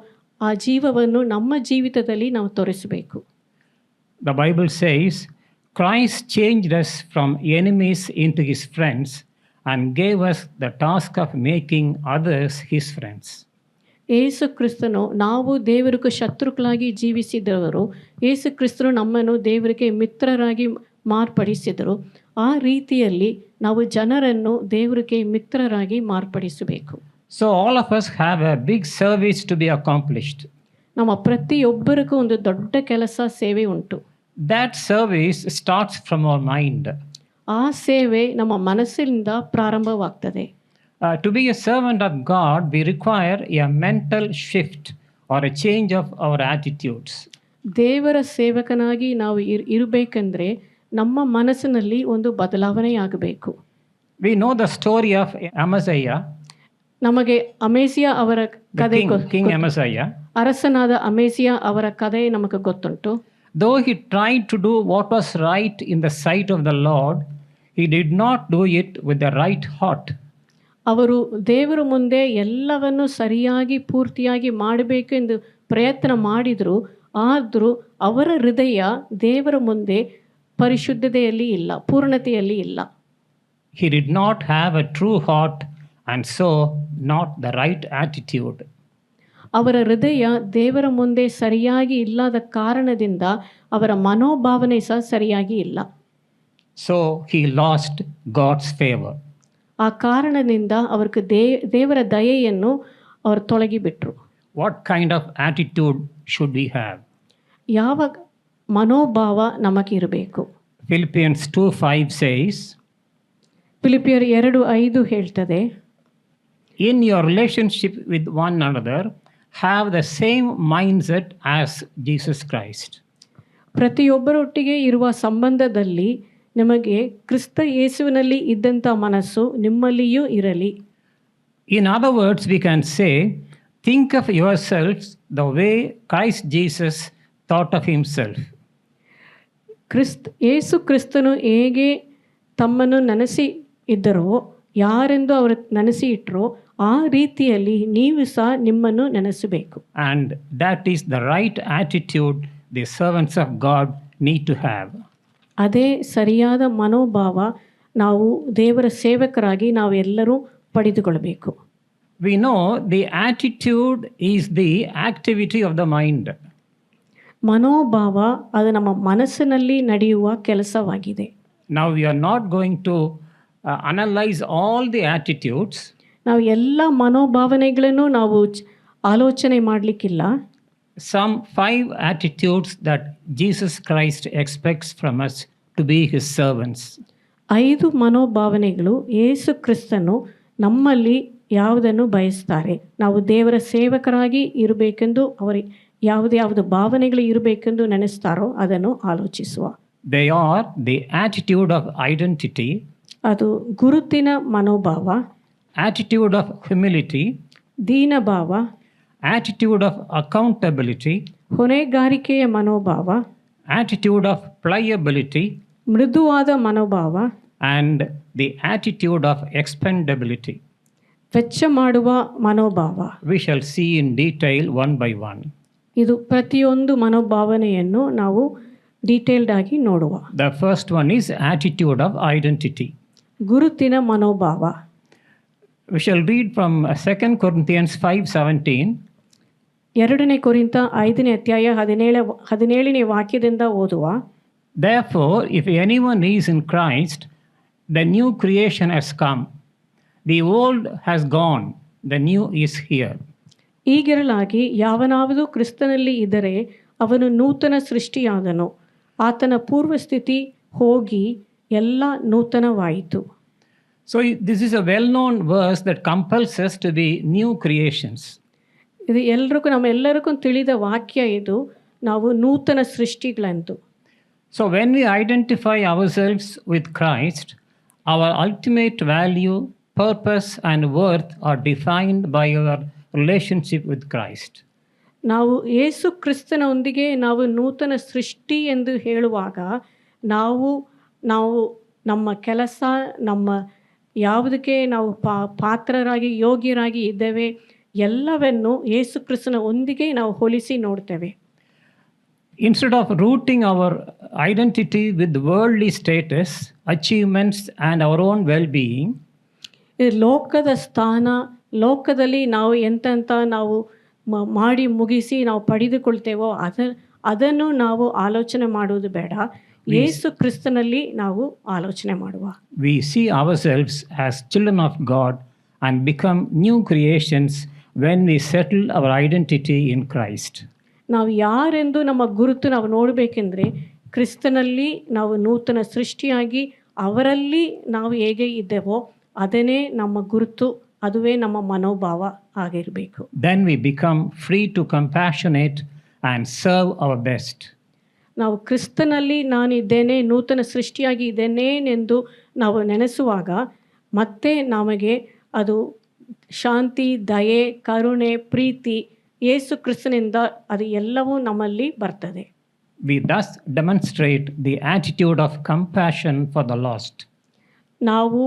ಆ ಜೀವವನ್ನು ನಮ್ಮ ಜೀವಿತದಲ್ಲಿ ನಾವು ತೋರಿಸಬೇಕು. The Bible says, Christ changed us from enemies into his friends and gave us the task of making others his friends. ಯೇಸು ಕ್ರಿಸ್ತನು ನಾವು ದೇವರಿಗೆ ಶತ್ರುಗಳಾಗಿ ಜೀವಿಸಿದವರು, ಯೇಸು ಕ್ರಿಸ್ತನು ನಮ್ಮನ್ನು ದೇವರಿಗೆ ಮಿತ್ರರಾಗಿ ಮಾರ್ಪಡಿಸಿದರು. ಆ ರೀತಿಯಲ್ಲಿ ನಾವು ಜನರನ್ನು ದೇವರಿಗೆ ಮಿತ್ರರಾಗಿ ಮಾರ್ಪಡಿಸಬೇಕು. So all of us have a big service to be accomplished. ನಮ್ಮ ಪ್ರತಿಯೊಬ್ಬರಿಗೂ ಒಂದು ದೊಡ್ಡ ಕೆಲಸ, ಸೇವೆ ಉಂಟು. That service starts from our mind. ಆ ಸೇವೆ ನಮ್ಮ ಮನಸ್ಸಿನಿಂದ ಪ್ರಾರಂಭವಾಗ್ತದೆ. To be a servant of God, we require a mental shift or a change of our attitudes. ದೇವರ ಸೇವಕನಾಗಿ ನಾವು ಇರಬೇಕಂದ್ರೆ ನಮ್ಮ ಮನಸ್ಸಿನಲ್ಲಿ ಒಂದು ಬದಲಾವಣೆಯಾಗಬೇಕು. We know the story of Amaziah, ನಮಗೆ ಅಮೇಸಿಯಾ ಅವರ ಕಥೆ, King Amaziah. ಅರಸನಾದ ಅಮೇಸಿಯಾ ಅವರ ಕಥೆ ನಮಗೆ ಗೊತ್ತುಂಟು. Though he tried to do what was right in the sight of the Lord, he did not do it with the right heart. ಅವರು ದೇವರ ಮುಂದೆ ಎಲ್ಲವನ್ನು ಸರಿಯಾಗಿ ಪೂರ್ತಿಯಾಗಿ ಮಾಡಬೇಕೆಂದು ಪ್ರಯತ್ನ ಮಾಡಿದರು. ಆದರೂ ಅವರ ಹೃದಯ ದೇವರ ಮುಂದೆ ಪರಿಶುದ್ಧತೆಯಲ್ಲಿ ಇಲ್ಲ, ಪೂರ್ಣತೆಯಲ್ಲಿ ಇಲ್ಲ. He did not have a true heart and so not the right attitude. ಅವರ ಹೃದಯ ದೇವರ ಮುಂದೆ ಸರಿಯಾಗಿ ಇಲ್ಲದ ಕಾರಣದಿಂದ ಅವರ ಮನೋಭಾವನೆ ಸಹ ಸರಿಯಾಗಿ ಇಲ್ಲ. So he lost God's favor. ಆ ಕಾರಣದಿಂದ ಅವ್ರಿಗೆ ದೇವರ ದಯೆಯನ್ನು ಅವರು ತೊಲಗಿಬಿಟ್ರು. What kind of attitude should we have? ಯಾವ ಮನೋಭಾವ ನಮಗಿರಬೇಕು? Philippians 2:5 says, ಫಿಲಿಪಿಯರ್ 2:5 ಹೇಳ್ತದೆ, in your relationship with one another, have the same mindset as Jesus Christ. ಪ್ರತಿಯೊಬ್ಬರೊಟ್ಟಿಗೆ ಇರುವ ಸಂಬಂಧದಲ್ಲಿ ನಿಮಗೆ ಕ್ರಿಸ್ತ ಯೇಸುವಿನಲ್ಲಿ ಇದ್ದಂಥ ಮನಸ್ಸು ನಿಮ್ಮಲ್ಲಿಯೂ ಇರಲಿ. In other words, we can say, think of yourselves the way Christ Jesus thought of himself. ಯೇಸು ಕ್ರಿಸ್ತನು ಹೇಗೆ ತಮ್ಮನ್ನು ನೆನೆಸಿ ಇದ್ದರೋ, ಯಾರೆಂದು ಅವರು ನೆನೆಸಿ ಇಟ್ಟರೋ ಆ ರೀತಿಯಲ್ಲಿ ನೀವು ಸಹ ನಿಮ್ಮನ್ನು ನೆನೆಸಬೇಕು. And that is the right attitude the servants of God need to have. ಅದೇ ಸರಿಯಾದ ಮನೋಭಾವ ನಾವು ದೇವರ ಸೇವಕರಾಗಿ ನಾವೆಲ್ಲರೂ ಪಡೆದುಕೊಳ್ಳಬೇಕು. We know the attitude is the activity of the mind. ಮನೋಭಾವ ಅದು ನಮ್ಮ ಮನಸ್ಸಿನಲ್ಲಿ ನಡೆಯುವ ಕೆಲಸವಾಗಿದೆ. Now we are not going to analyze all the attitudes. ನಾವು ಎಲ್ಲ ಮನೋಭಾವನೆಗಳನ್ನು ನಾವು ಆಲೋಚನೆ ಮಾಡಲಿಕ್ಕಿಲ್ಲ. Some 5 attitudes that Jesus Christ expects from us to be his servants. 5 ಮನೋಭಾವನೆಗಳು ಯೇಸು ಕ್ರಿಸ್ತನು ನಮ್ಮಲ್ಲಿ ಯಾವುದನ್ನು ಬಯಸ್ತಾರೆ, ನಾವು ದೇವರ ಸೇವಕರಾಗಿ ಇರಬೇಕೆಂದು ಅವರು ಯಾವುದು ಭಾವನೆಗಳು ಇರಬೇಕೆಂದು ನೆನೆಸ್ತಾರೋ ಅದನ್ನು ಆಲೋಚಿಸುವ. They are the attitude of identity, ಅದು ಗುರುತಿನ ಮನೋಭಾವ, attitude of humility, ದೀನಭಾವ, attitude of accountability, ಹೊಣೆಗಾರಿಕೆಯ ಮನೋಭಾವ, attitude of pliability, ಮೃದುವಾದ ಮನೋಭಾವ, and the attitude of expendability. ವೆಚ್ಚ ಮಾಡುವ ಮನೋಭಾವ. We shall see in detail one by one. ಇದು ಪ್ರತಿಯೊಂದು ಮನೋಭಾವನೆಯನ್ನು ನಾವು ಡೀಟೇಲ್ಡ್ ಆಗಿ ನೋಡುವ. The first one is attitude of identity. ಗುರುತಿನ ಮನೋಭಾವ. We shall read from 2 Corinthians 5:17. 2 ಕೊರಿಂಥ 5ನೇ ಅಧ್ಯಾಯ 17ನೇ ವಾಕ್ಯದಿಂದ ಓದುವ. Therefore, if anyone is in Christ, the new creation has come. The old has gone, the new is here. ಈಗಿರಲಾಗಿ ಯಾವನಾದರೂ ಕ್ರಿಸ್ತನಲ್ಲಿ ಇದ್ದರೆ ಅವನು ನೂತನ ಸೃಷ್ಟಿಯಾದನು, ಆತನ ಪೂರ್ವಸ್ಥಿತಿ ಹೋಗಿ ಎಲ್ಲ ನೂತನವಾಯಿತು. So this is a well-known verse that compels us to be new creations. ಇದು ನಮ್ಮೆಲ್ಲರಿಗೂ ತಿಳಿದ ವಾಕ್ಯ. ಇದು ನಾವು ನೂತನ ಸೃಷ್ಟಿಗಳಂತು. So when we identify ourselves with Christ, our ultimate value, purpose and worth are defined by our relationship with Christ. ನಾವು ಯೇಸು ಕ್ರಿಸ್ತನೊಂದಿಗೆ ನಾವು ನೂತನ ಸೃಷ್ಟಿ ಎಂದು ಹೇಳುವಾಗ ನಾವು ನಮ್ಮ ಕೆಲಸ, ನಮ್ಮ ಯಾವುದಕ್ಕೆ ನಾವು ಪಾತ್ರರಾಗಿ ಯೋಗ್ಯರಾಗಿ ಇದ್ದೇವೆ ಎಲ್ಲವನ್ನು ಯೇಸು ಕ್ರಿಸ್ತನ ಒಂದಿಗೆ ನಾವು ಹೋಲಿಸಿ ನೋಡ್ತೇವೆ. Instead of rooting our identity with worldly status, achievements and our own well-being, ಲೋಕದ ಸ್ಥಾನ, ಲೋಕದಲ್ಲಿ ನಾವು ಎಂತೆಂಥ ನಾವು ಮಾಡಿ ಮುಗಿಸಿ ನಾವು ಪಡೆದುಕೊಳ್ತೇವೋ ಅದನ್ನು ನಾವು ಆಲೋಚನೆ ಮಾಡುವುದು ಬೇಡ. ಯೇಸು ಕ್ರಿಸ್ತನಲ್ಲಿ ನಾವು ಆಲೋಚನೆ ಮಾಡುವ. we see ourselves as children of God and become new creations when we settle our identity in Christ. ನಾವು ಯಾರೆಂದು ನಮ್ಮ ಗುರುತು ನಾವು ನೋಡಬೇಕೆಂದ್ರೆ ಕ್ರಿಸ್ತನಲ್ಲಿ ನಾವು ನೂತನ ಸೃಷ್ಟಿಯಾಗಿ ಅವರಲ್ಲಿ ನಾವು ಹೇಗೆ ಇದ್ದೇವೋ ಅದನ್ನೇ ನಮ್ಮ ಗುರುತು, ಅದುವೇ ನಮ್ಮ ಮನೋಭಾವ ಆಗಿರಬೇಕು. Then we become free to compassionate and serve our best. ನಾವು ಕ್ರಿಸ್ತನಲ್ಲಿ ನಾನಿದ್ದೇನೆ, ನೂತನ ಸೃಷ್ಟಿಯಾಗಿ ಇದ್ದೇನೆಂದು ನಾವು ನೆನೆಸುವಾಗ ಮತ್ತೆ ನಮಗೆ ಅದು ಶಾಂತಿ, ದಯೆ, ಕರುಣೆ, ಪ್ರೀತಿ ಯೇಸು ಕ್ರಿಸ್ತನಿಂದ ಅದು ಎಲ್ಲವೂ ನಮ್ಮಲ್ಲಿ ಬರ್ತದೆ. We thus demonstrate the attitude of compassion for the lost. ನಾವು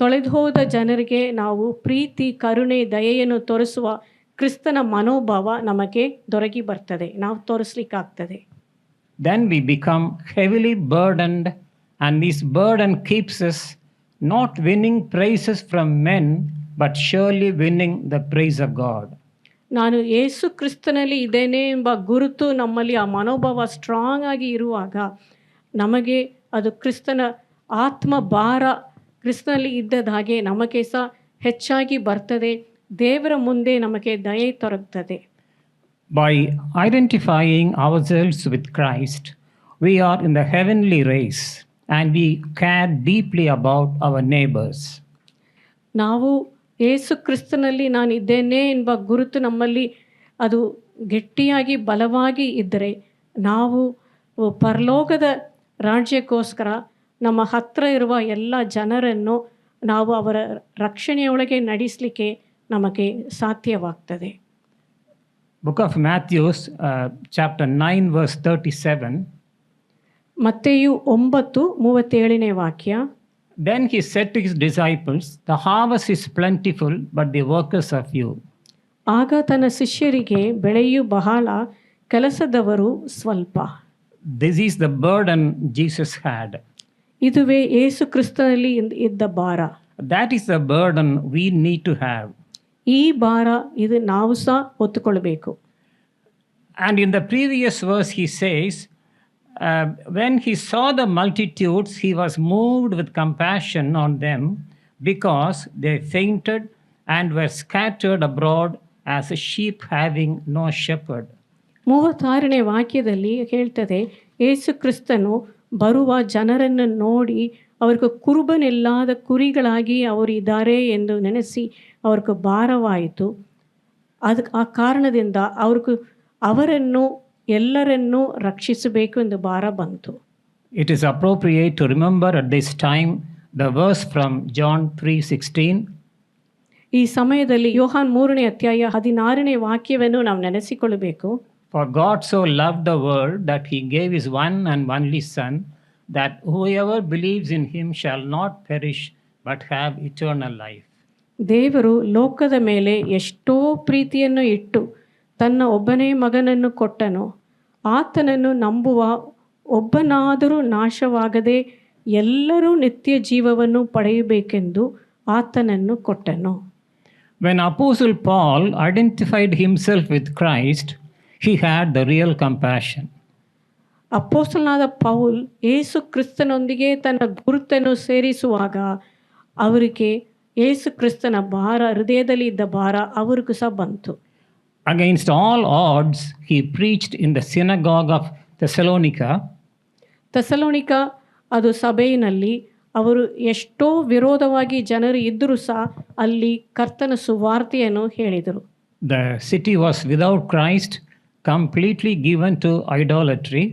ತೊಳೆದುಹೋದ ಜನರಿಗೆ ನಾವು ಪ್ರೀತಿ, ಕರುಣೆ, ದಯೆಯನ್ನು ತೋರಿಸುವ ಕ್ರಿಸ್ತನ ಮನೋಭಾವ ನಮಗೆ ದೊರಕಿ ಬರ್ತದೆ, ನಾವು ತೋರಿಸ್ಲಿಕ್ಕಾಗ್ತದೆ. Then we become heavily burdened, and this burden keeps us not winning praises from men, but surely winning the praise of God. ನಾನು ಯೇಸು ಕ್ರಿಸ್ತನಲ್ಲಿ ಇದ್ದೇನೆ ಎಂಬ ಗುರುತು ನಮ್ಮಲ್ಲಿ ಆ ಮನೋಭಾವ ಸ್ಟ್ರಾಂಗ್ ಆಗಿ ಇರುವಾಗ ನಮಗೆ ಅದು ಕ್ರಿಸ್ತನ ಆತ್ಮ ಭಾರ ಕ್ರಿಸ್ತನಲ್ಲಿ ಇದ್ದದ ಹಾಗೆ ನಮಗೆ ಸಹ ಹೆಚ್ಚಾಗಿ ಬರ್ತದೆ. ದೇವರ ಮುಂದೆ ನಮಗೆ ದಯೆ ತೊರಗ್ತದೆ. By identifying ourselves with Christ, we are in the heavenly race and we care deeply about our neighbors. ನಾವು ಯೇಸು ಕ್ರಿಸ್ತನಲ್ಲಿ ನಾನು ಇದ್ದೇನೆ ಎಂಬ ಗುರುತು ನಮ್ಮಲ್ಲಿ ಅದು ಗಟ್ಟಿಯಾಗಿ ಬಲವಾಗಿ ಇದ್ದರೆ ನಾವು ಪರಲೋಕದ ರಾಜ್ಯಕ್ಕೋಸ್ಕರ ನಮ್ಮ ಹತ್ತಿರ ಇರುವ ಎಲ್ಲ ಜನರನ್ನು ನಾವು ಅವರ ರಕ್ಷಣೆಯೊಳಗೆ ನಡೆಸಲಿಕ್ಕೆ ನಮಗೆ ಸಾಧ್ಯವಾಗ್ತದೆ. Book of Matthew, chapter 9, verse 37. ಮತ್ತೆಯು 9:37 ವಾಕ್ಯ. Then he said to his disciples, "The harvest is plentiful, but the workers are few." ಆಗ ತನ್ನ ಶಿಷ್ಯರಿಗೆ ಬೆಳೆಯು ಬಹಳ, ಕೆಲಸದವರು ಸ್ವಲ್ಪ. This is the burden Jesus had. ಇದುವೇ ಯೇಸು ಕ್ರಿಸ್ತನಲ್ಲಿ ಇದ್ದ ಭಾರ. That is the burden we need to have. ಈ ಭಾರ ಇದು ನಾವು ಸಹ ಹೊತ್ತುಕೊಳ್ಬೇಕು. And in the previous verse he says, when he saw the multitudes, he was moved with compassion on them because they fainted and were scattered abroad as a sheep having no shepherd. 36ನೇ ವಾಕ್ಯದಲ್ಲಿ ಹೇಳ್ತದೆ, ಯೇಸು ಕ್ರಿಸ್ತನು ಬರುವ ಜನರನ್ನು ನೋಡಿ ಅವ್ರಿಗೆ ಕುರುಬನಿಲ್ಲದ ಕುರಿಗಳಾಗಿ ಅವರಿದ್ದಾರೆ ಎಂದು ನೆನೆಸಿ ಅವ್ರಿಗೆ ಭಾರವಾಯಿತು. ಆ ಕಾರಣದಿಂದ ಅವರನ್ನು ಎಲ್ಲರನ್ನೂ ರಕ್ಷಿಸಬೇಕು ಎಂದು ಭಾರ ಬಂತು. It is appropriate to remember at this time the verse from John 3:16. ಈ ಸಮಯದಲ್ಲಿ ಯೋಹಾನ್ 3ನೇ ಅಧ್ಯಾಯ 16ನೇ ವಾಕ್ಯವನ್ನು ನಾವು ನೆನೆಸಿಕೊಳ್ಳಬೇಕು. For God so loved the world that he gave his one and only Son, that whoever believes in him shall not perish but have eternal life. ದೇವರು ಲೋಕದ ಮೇಲೆ ಎಷ್ಟೋ ಪ್ರೀತಿಯನ್ನು ಇಟ್ಟು ತನ್ನ ಒಬ್ಬನೇ ಮಗನನ್ನು ಕೊಟ್ಟನು. ಆತನನ್ನು ನಂಬುವ ಒಬ್ಬನಾದರೂ ನಾಶವಾಗದೆ ಎಲ್ಲರೂ ನಿತ್ಯ ಜೀವವನ್ನು ಪಡೆಯಬೇಕೆಂದು ಆತನನ್ನು ಕೊಟ್ಟನು. When Apostle Paul identified himself with Christ, he had the real compassion. ಅಪೊಸ್ತಲನಾದ ಪೌಲ್ ಯೇಸು ಕ್ರಿಸ್ತನೊಂದಿಗೆ ತನ್ನ ಗುರುತನ್ನು ಸೇರಿಸುವಾಗ ಅವರಿಗೆ ಯೇಸು ಕ್ರಿಸ್ತನ ಭಾರ, ಹೃದಯದಲ್ಲಿ ಇದ್ದ ಭಾರ ಅವರಿಗೂ ಸಹ ಬಂತು. Against all odds, he preached in the synagogue of Thessalonica. Thessalonica ಅದು ಸಭೆಯಲ್ಲಿ ಅವರು ಎಷ್ಟೋ ವಿರೋಧವಾಗಿ ಜನರು ಇದ್ದರೂ ಸಹ ಅಲ್ಲಿ ಕರ್ತನ ಸುವಾರ್ತೆಯನ್ನು ಹೇಳಿದರು. The city was without Christ, completely given to idolatry.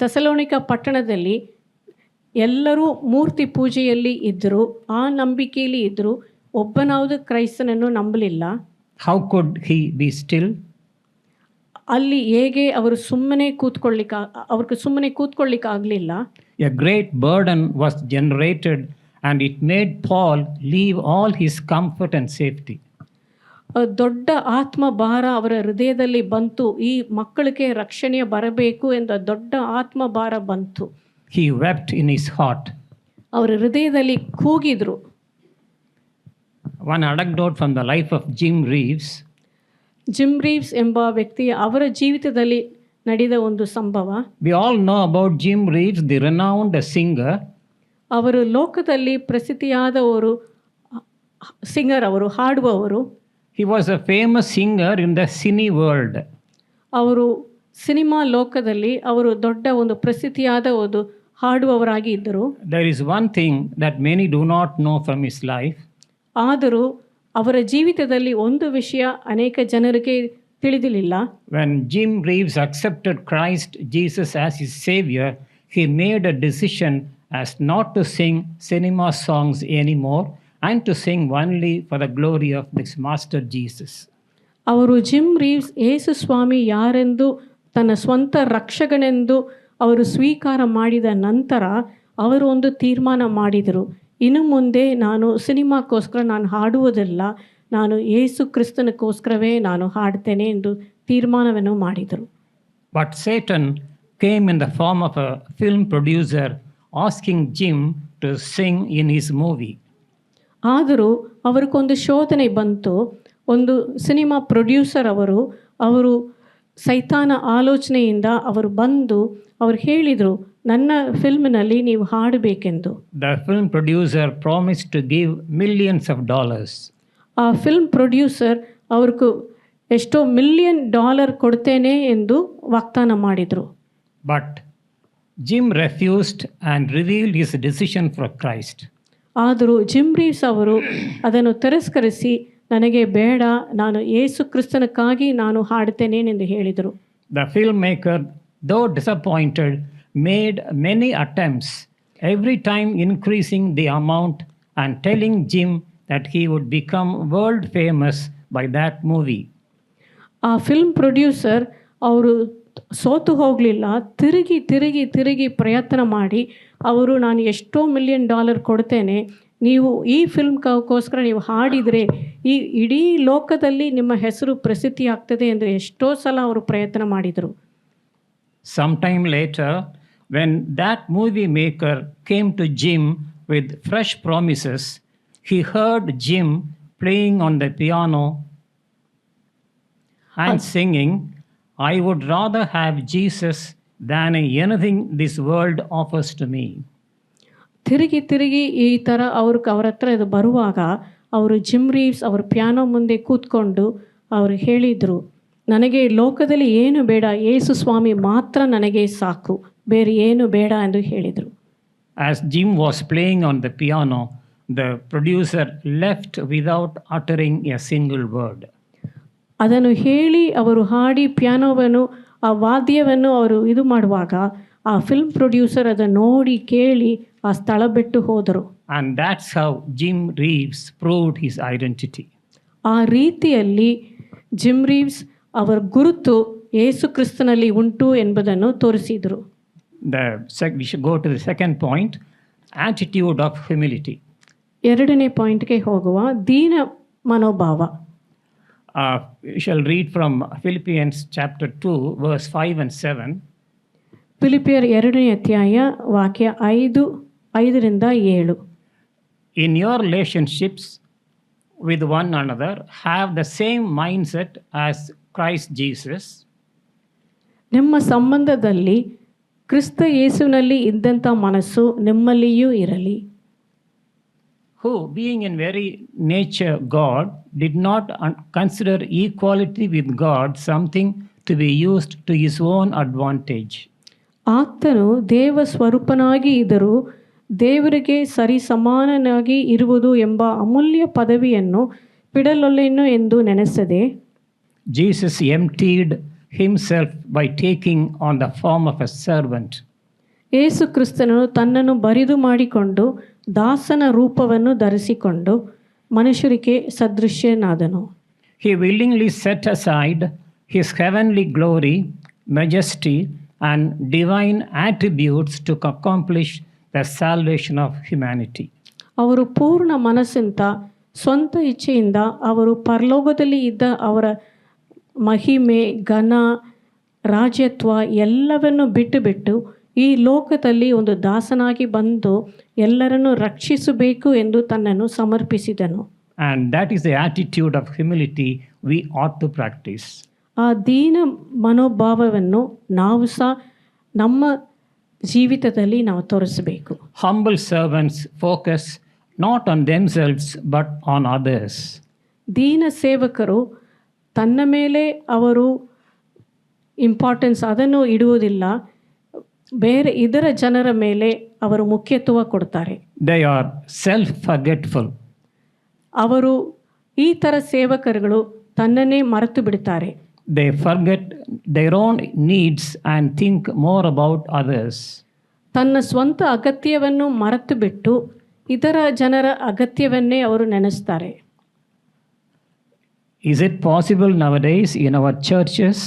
Thessalonica ಪಟ್ಟಣದಲ್ಲಿ ಎಲ್ಲರೂ ಮೂರ್ತಿ ಪೂಜೆಯಲ್ಲಿ ಇದ್ದರು, ಆ ನಂಬಿಕೆಯಲ್ಲಿ ಇದ್ದರು. ಒಬ್ಬನಾವುದು ಕ್ರೈಸ್ತನನ್ನು ನಂಬಲಿಲ್ಲ. How could he be still? ಅಲ್ಲಿ ಹೇಗೆ ಅವರು ಅವ್ರಿಗೆ ಸುಮ್ಮನೆ ಕೂತ್ಕೊಳ್ಳಿಕ್ಕೆ ಆಗಲಿಲ್ಲ. A great burden was generated and it made Paul leave all his comfort and safety. ದೊಡ್ಡ ಆತ್ಮ ಭಾರ ಅವರ ಹೃದಯದಲ್ಲಿ ಬಂತು. ಈ ಮಕ್ಕಳಿಗೆ ರಕ್ಷಣೆ ಬರಬೇಕು ಎಂದ ದೊಡ್ಡ ಆತ್ಮ ಭಾರ ಬಂತು. He wept in his heart. ಅವರ ಹೃದಯದಲ್ಲಿ ಕೂಗಿದ್ರು. One anecdote from the life of Jim Reeves. Jim Reeves ಎಂಬ ವ್ಯಕ್ತಿಯ ಅವರ ಜೀವಿತದಲ್ಲಿ ನಡೆದ ಒಂದು ಸಂಭವ. We all know about Jim Reeves, the renowned singer. ಅವರು ಲೋಕದಲ್ಲಿ ಪ್ರಸಿದ್ಧಿಯಾದವರು ಸಿಂಗರ್, ಅವರು ಹಾಡುವವರು. He was a famous singer in the cine world. ಅವರು ಸಿನಿಮಾ ಲೋಕದಲ್ಲಿ ಅವರು ದೊಡ್ಡ ಒಂದು ಪ್ರಸಿದ್ಧಿಯಾದ ಒಂದು ಹಾಡುವವರಾಗಿ ಇದ್ದರು. There is one thing that many do not know from his life. ಆದರೂ ಅವರ ಜೀವಿತದಲ್ಲಿ ಒಂದು ವಿಷಯ ಅನೇಕ ಜನರಿಗೆ ತಿಳಿದಿರಲಿಲ್ಲ. When Jim Reeves accepted Christ Jesus as his savior, he made a decision as not to sing cinema songs anymore and to sing only for the glory of this master Jesus. ಅವರು gym ರೀವ್ಸ್ ಯೇಸು ಸ್ವಾಮಿ ಯಾರೆಂದು ತನ್ನ ಸ್ವಂತ ರಕ್ಷಕನೆಂದು ಅವರು ಸ್ವೀಕಾರ ಮಾಡಿದ ನಂತರ ಅವರು ಒಂದು ತೀರ್ಮಾನ ಮಾಡಿದರು. ಇನ್ನು ಮುಂದೆ ನಾನು ಸಿನಿಮಾಕ್ಕೋಸ್ಕರ ನಾನು ಹಾಡುವುದಿಲ್ಲ, ನಾನು ಯೇಸು ಕ್ರಿಸ್ತನಕ್ಕೋಸ್ಕರವೇ ನಾನು ಹಾಡ್ತೇನೆ ಎಂದು ತೀರ್ಮಾನವನ್ನು ಮಾಡಿದರು. But Satan came in the form of a film producer asking Jim to sing in his movie. ಆದರೂ ಅವರಿಗೊಂದು ಶೋಧನೆ ಬಂತು. ಒಂದು ಸಿನಿಮಾ ಪ್ರೊಡ್ಯೂಸರ್ ಅವರು ಸೈತಾನ ಆಲೋಚನೆಯಿಂದ ಅವರು ಬಂದು ಅವ್ರು ಹೇಳಿದರು, ನನ್ನ ಫಿಲ್ಮ್ನಲ್ಲಿ ನೀವು ಹಾಡಬೇಕೆಂದು. The film producer promised to give millions of dollars. ಆ ಫಿಲ್ಮ್ ಪ್ರೊಡ್ಯೂಸರ್ ಅವ್ರಿಗೂ ಎಷ್ಟೋ $1 million ಕೊಡ್ತೇನೆ ಎಂದು ವಾಗ್ದಾನ ಮಾಡಿದರು. But Jim refused and revealed his decision for Christ. ಆದರೂ ಜಿಮ್ ರೀವ್ಸ್ ಅವರು ಅದನ್ನು ತಿರಸ್ಕರಿಸಿ, ನನಗೆ ಬೇಡ, ನಾನು ಯೇಸು ಕ್ರಿಸ್ತನಕ್ಕಾಗಿ ನಾನು ಹಾಡುತ್ತೇನೆ ಎಂದು ಹೇಳಿದರು. The filmmaker, though disappointed, made many attempts, every time increasing the amount and telling Jim that he would become world famous by that movie. ಆ ಫಿಲ್ಮ್ ಪ್ರೊಡ್ಯೂಸರ್ ಅವರು ಸೋತು ಹೋಗಲಿಲ್ಲ, ತಿರುಗಿ ಪ್ರಯತ್ನ ಮಾಡಿ ಅವರು, ನಾನು ಎಷ್ಟೋ $1 million ಕೊಡ್ತೇನೆ, ನೀವು ಈ ಫಿಲ್ಮ್ಗೋಸ್ಕರ ನೀವು ಹಾಡಿದರೆ ಈ ಇಡೀ ಲೋಕದಲ್ಲಿ ನಿಮ್ಮ ಹೆಸರು ಪ್ರಸಿದ್ಧಿ ಆಗ್ತದೆ ಎಂದು ಎಷ್ಟೋ ಸಲ ಅವರು ಪ್ರಯತ್ನ ಮಾಡಿದರು. Sometime later, when that movie maker came to Jim with fresh promises, he heard Jim playing on the piano and singing, "I would rather have Jesus than anything this world offers to me." ತಿರುಗಿ ಈ ಥರ ಅವ್ರ ಹತ್ರ ಇದು ಬರುವಾಗ ಅವರು gym ರೀವ್ಸ್ ಅವ್ರ piano ಮುಂದೆ ಕೂತ್ಕೊಂಡು ಅವರು ಹೇಳಿದರು, ನನಗೆ ಲೋಕದಲ್ಲಿ ಏನು ಬೇಡ, ಯೇಸು ಸ್ವಾಮಿ ಮಾತ್ರ ನನಗೆ ಸಾಕು, ಬೇರೆ ಏನು ಬೇಡ ಎಂದು ಹೇಳಿದರು. As Jim was playing on the piano, the producer left without uttering a single word. ಅದನ್ನು ಹೇಳಿ ಅವರು ಹಾಡಿ ಪಿಯಾನೋವನ್ನು ಆ ವಾದ್ಯವನ್ನು ಅವರು ಇದು ಮಾಡುವಾಗ ಆ ಫಿಲ್ಮ್ ಪ್ರೊಡ್ಯೂಸರ್ ಅದನ್ನು ನೋಡಿ ಕೇಳಿ ಆ ಸ್ಥಳ ಬಿಟ್ಟು ಹೋದರು. And that's how Jim Reeves proved his identity. ಆ ರೀತಿಯಲ್ಲಿ ಜಿಮ್ ರೀವ್ಸ್ ಅವರ ಗುರುತು ಯೇಸು ಕ್ರಿಸ್ತನಲ್ಲಿ ಉಂಟು ಎಂಬುದನ್ನು ತೋರಿಸಿದರು. We should go to the second point, attitude of humility. ಎರಡನೇ ಪಾಯಿಂಟ್ಗೆ ಹೋಗುವ, ದೀನ ಮನೋಭಾವ. We shall read from Philippians chapter 2, verse 5 and 7. ಫಿಲಿಪಿಯರ್ 2ನೇ ಅಧ್ಯಾಯ ವಾಕ್ಯ 5ರಿಂದ 7. In your relationships with one another, have the same mindset as Christ Jesus. ನಿಮ್ಮ ಸಂಬಂಧದಲ್ಲಿ ಕ್ರಿಸ್ತ ಯೇಸುವಿನಲ್ಲಿ ಇದ್ದಂಥ ಮನಸ್ಸು ನಿಮ್ಮಲ್ಲಿಯೂ ಇರಲಿ. Who, being in very nature God, did not consider equality with God something to be used to his own advantage. ಆತನು ದೇವ ಸ್ವರೂಪನಾಗಿ ಇದ್ದರೂ ದೇವರಿಗೆ ಸರಿ ಸಮಾನನಾಗಿ ಇರುವುದು ಎಂಬ ಅಮೂಲ್ಯ ಪದವಿಯನ್ನು ಬಿಡಲೊಲ್ಲೆನು ಎಂದು ನೆನೆಸದೆ, Jesus emptied himself by taking on the form of a servant. ಯೇಸು ಕ್ರಿಸ್ತನು ತನ್ನನ್ನು ಬರಿದು ಮಾಡಿಕೊಂಡು ದಾಸನ ರೂಪವನ್ನು ಧರಿಸಿಕೊಂಡು ಮನುಷ್ಯರಿಗೆ ಸದೃಶ್ಯನಾದನು. He willingly set aside his heavenly glory, majesty, and divine attributes to accomplish the salvation of humanity. ಅವರು ಪೂರ್ಣ ಮನಸ್ಸಿಂದ ಸ್ವಂತ ಇಚ್ಛೆಯಿಂದ ಅವರು ಪರಲೋಕದಲ್ಲಿ ಇದ್ದ ಅವರ ಮಹಿಮೆ, ಘನ, ರಾಜ್ಯತ್ವ ಎಲ್ಲವನ್ನು ಬಿಟ್ಟು ಈ ಲೋಕದಲ್ಲಿ ಒಂದು ದಾಸನಾಗಿ ಬಂದು ಎಲ್ಲರನ್ನು ರಕ್ಷಿಸಬೇಕು ಎಂದು ತನ್ನನ್ನು ಸಮರ್ಪಿಸಿದನು. And that is the attitude of humility we ought to practice. ಆ ದೀನ ಮನೋಭಾವವನ್ನು ನಾವು ಸಹ ನಮ್ಮ ಜೀವಿತದಲ್ಲಿ ನಾವು ತೋರಿಸಬೇಕು. Humble servants focus not on themselves but on others. ದೀನ ಸೇವಕರು ತನ್ನ ಮೇಲೆ ಅವರು ಇಂಪಾರ್ಟೆನ್ಸ್ ಅದನ್ನು ಇಡುವುದಿಲ್ಲ, ಬೇರೆ ಇದರ ಜನರ ಮೇಲೆ ಅವರು ಮುಖ್ಯತ್ವ ಕೊಡ್ತಾರೆ. They are self-forgetful. ಅವರು ಈ ಥರ ಸೇವಕರುಗಳು ತನ್ನನ್ನೇ ಮರೆತು ಬಿಡ್ತಾರೆ. They forget their own needs and think more about others. ತನ್ನ ಸ್ವಂತ ಅಗತ್ಯವನ್ನು ಮರೆತು ಬಿಟ್ಟು ಇತರ ಜನರ ಅಗತ್ಯವನ್ನೇ ಅವರು ನೆನೆಸ್ತಾರೆ. Is it possible nowadays in our churches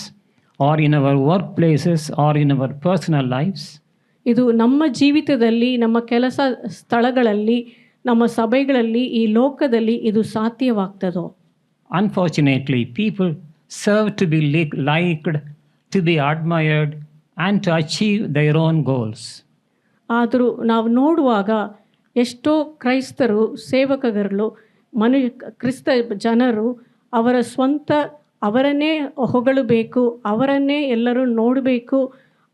or in our workplaces or in our personal lives? ಇದು ನಮ್ಮ ಜೀವಿತದಲ್ಲಿ, ನಮ್ಮ ಕೆಲಸ ಸ್ಥಳಗಳಲ್ಲಿ, ನಮ್ಮ ಸಭೆಗಳಲ್ಲಿ, ಈ ಲೋಕದಲ್ಲಿ ಇದು ಸಾಧ್ಯವಾಗ್ತದೋ? Unfortunately, people serve to be liked, to be admired, and to achieve their own goals. ಆದರೂ ನಾವು ನೋಡುವಾಗ ಎಷ್ಟೋ ಕ್ರೈಸ್ತರು ಸೇವಕರುಗಳು ಕ್ರಿಸ್ತ ಜನರು ಅವರ ಸ್ವಂತ ಅವರನ್ನೇ ಹೊಗಳಬೇಕು, ಅವರನ್ನೇ ಎಲ್ಲರೂ ನೋಡಬೇಕು,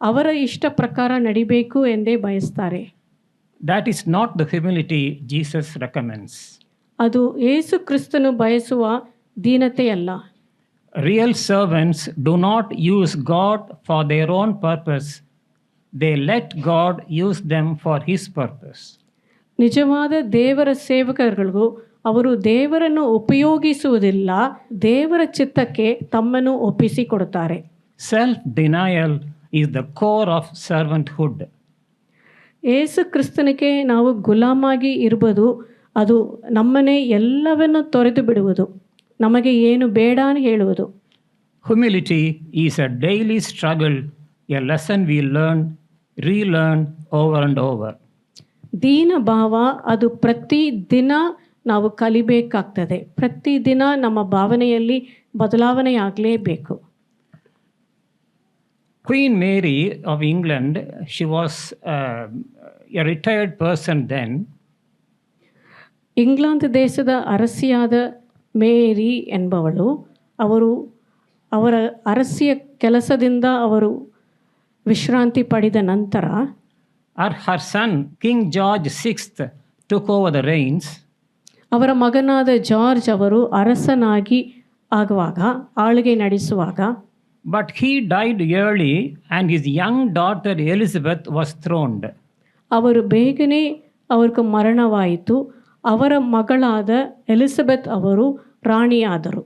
ಅವರ ಇಷ್ಟ ಪ್ರಕಾರ ನಡಿಬೇಕು ಎಂದೇ ಬಯಸ್ತಾರೆ. That is not the humility Jesus recommends. ಅದು ಯೇಸು ಕ್ರಿಸ್ತನು ಬಯಸುವ ದೀನತೆಯಲ್ಲ. Real servants do not use God for their own purpose. They let God use them for His purpose. ನಿಜವಾದ ದೇವರ ಸೇವಕರುಗಳು ಅವರು ದೇವರನ್ನು ಉಪಯೋಗಿಸುವುದಿಲ್ಲ, ದೇವರ ಚಿತ್ತಕ್ಕೆ ತಮ್ಮನ್ನು ಒಪ್ಪಿಸಿಕೊಡುತ್ತಾರೆ. Self-denial is the core of servanthood. ಯೇಸು ಕ್ರಿಸ್ತನಿಗೆ ನಾವು ಗುಲಾಮಾಗಿ ಇರುವುದು, ಅದು ನಮ್ಮನ್ನೇ ಎಲ್ಲವನ್ನು ತೊರೆದು ಬಿಡುವುದು, ನಮಗೆ ಏನು ಬೇಡ ಅಂತ ಹೇಳುವುದು. Humility is a daily struggle, a lesson we relearn over and over. ದೀನ ಭಾವ ಅದು ಪ್ರತಿದಿನ ನಾವು ಕಲಿಬೇಕಾಗ್ತದೆ. ಪ್ರತಿದಿನ ನಮ್ಮ ಭಾವನೆಯಲ್ಲಿ ಬದಲಾವಣೆಯಾಗಲೇಬೇಕು. Queen Mary of England, she was a retired person then. England ದೇಶದ ಅರಸಿಯಾದ ಮೇರಿ ಎಂಬವಳು, ಅವರ ಅರಸಿಯ ಕೆಲಸದಿಂದ ಅವರು ವಿಶ್ರಾಂತಿ ಪಡೆದ ನಂತರ Her son, King George VI, took over the reins. ಅವರ ಮಗನಾದ ಜಾರ್ಜ್ ಅವರು ಅರಸನಾಗಿ ಆಗುವಾಗ, ಆಳ್ಗೆ ನಡೆಸುವಾಗ, But he died early and his young daughter Elizabeth was throned. ಅವರು ಬೇಗನೆ ಅವ್ರಿಗೆ ಮರಣವಾಯಿತು. ಅವರ ಮಗಳಾದ ಎಲಿಜಬೆತ್ ಅವರು ರಾಣಿಯಾದರು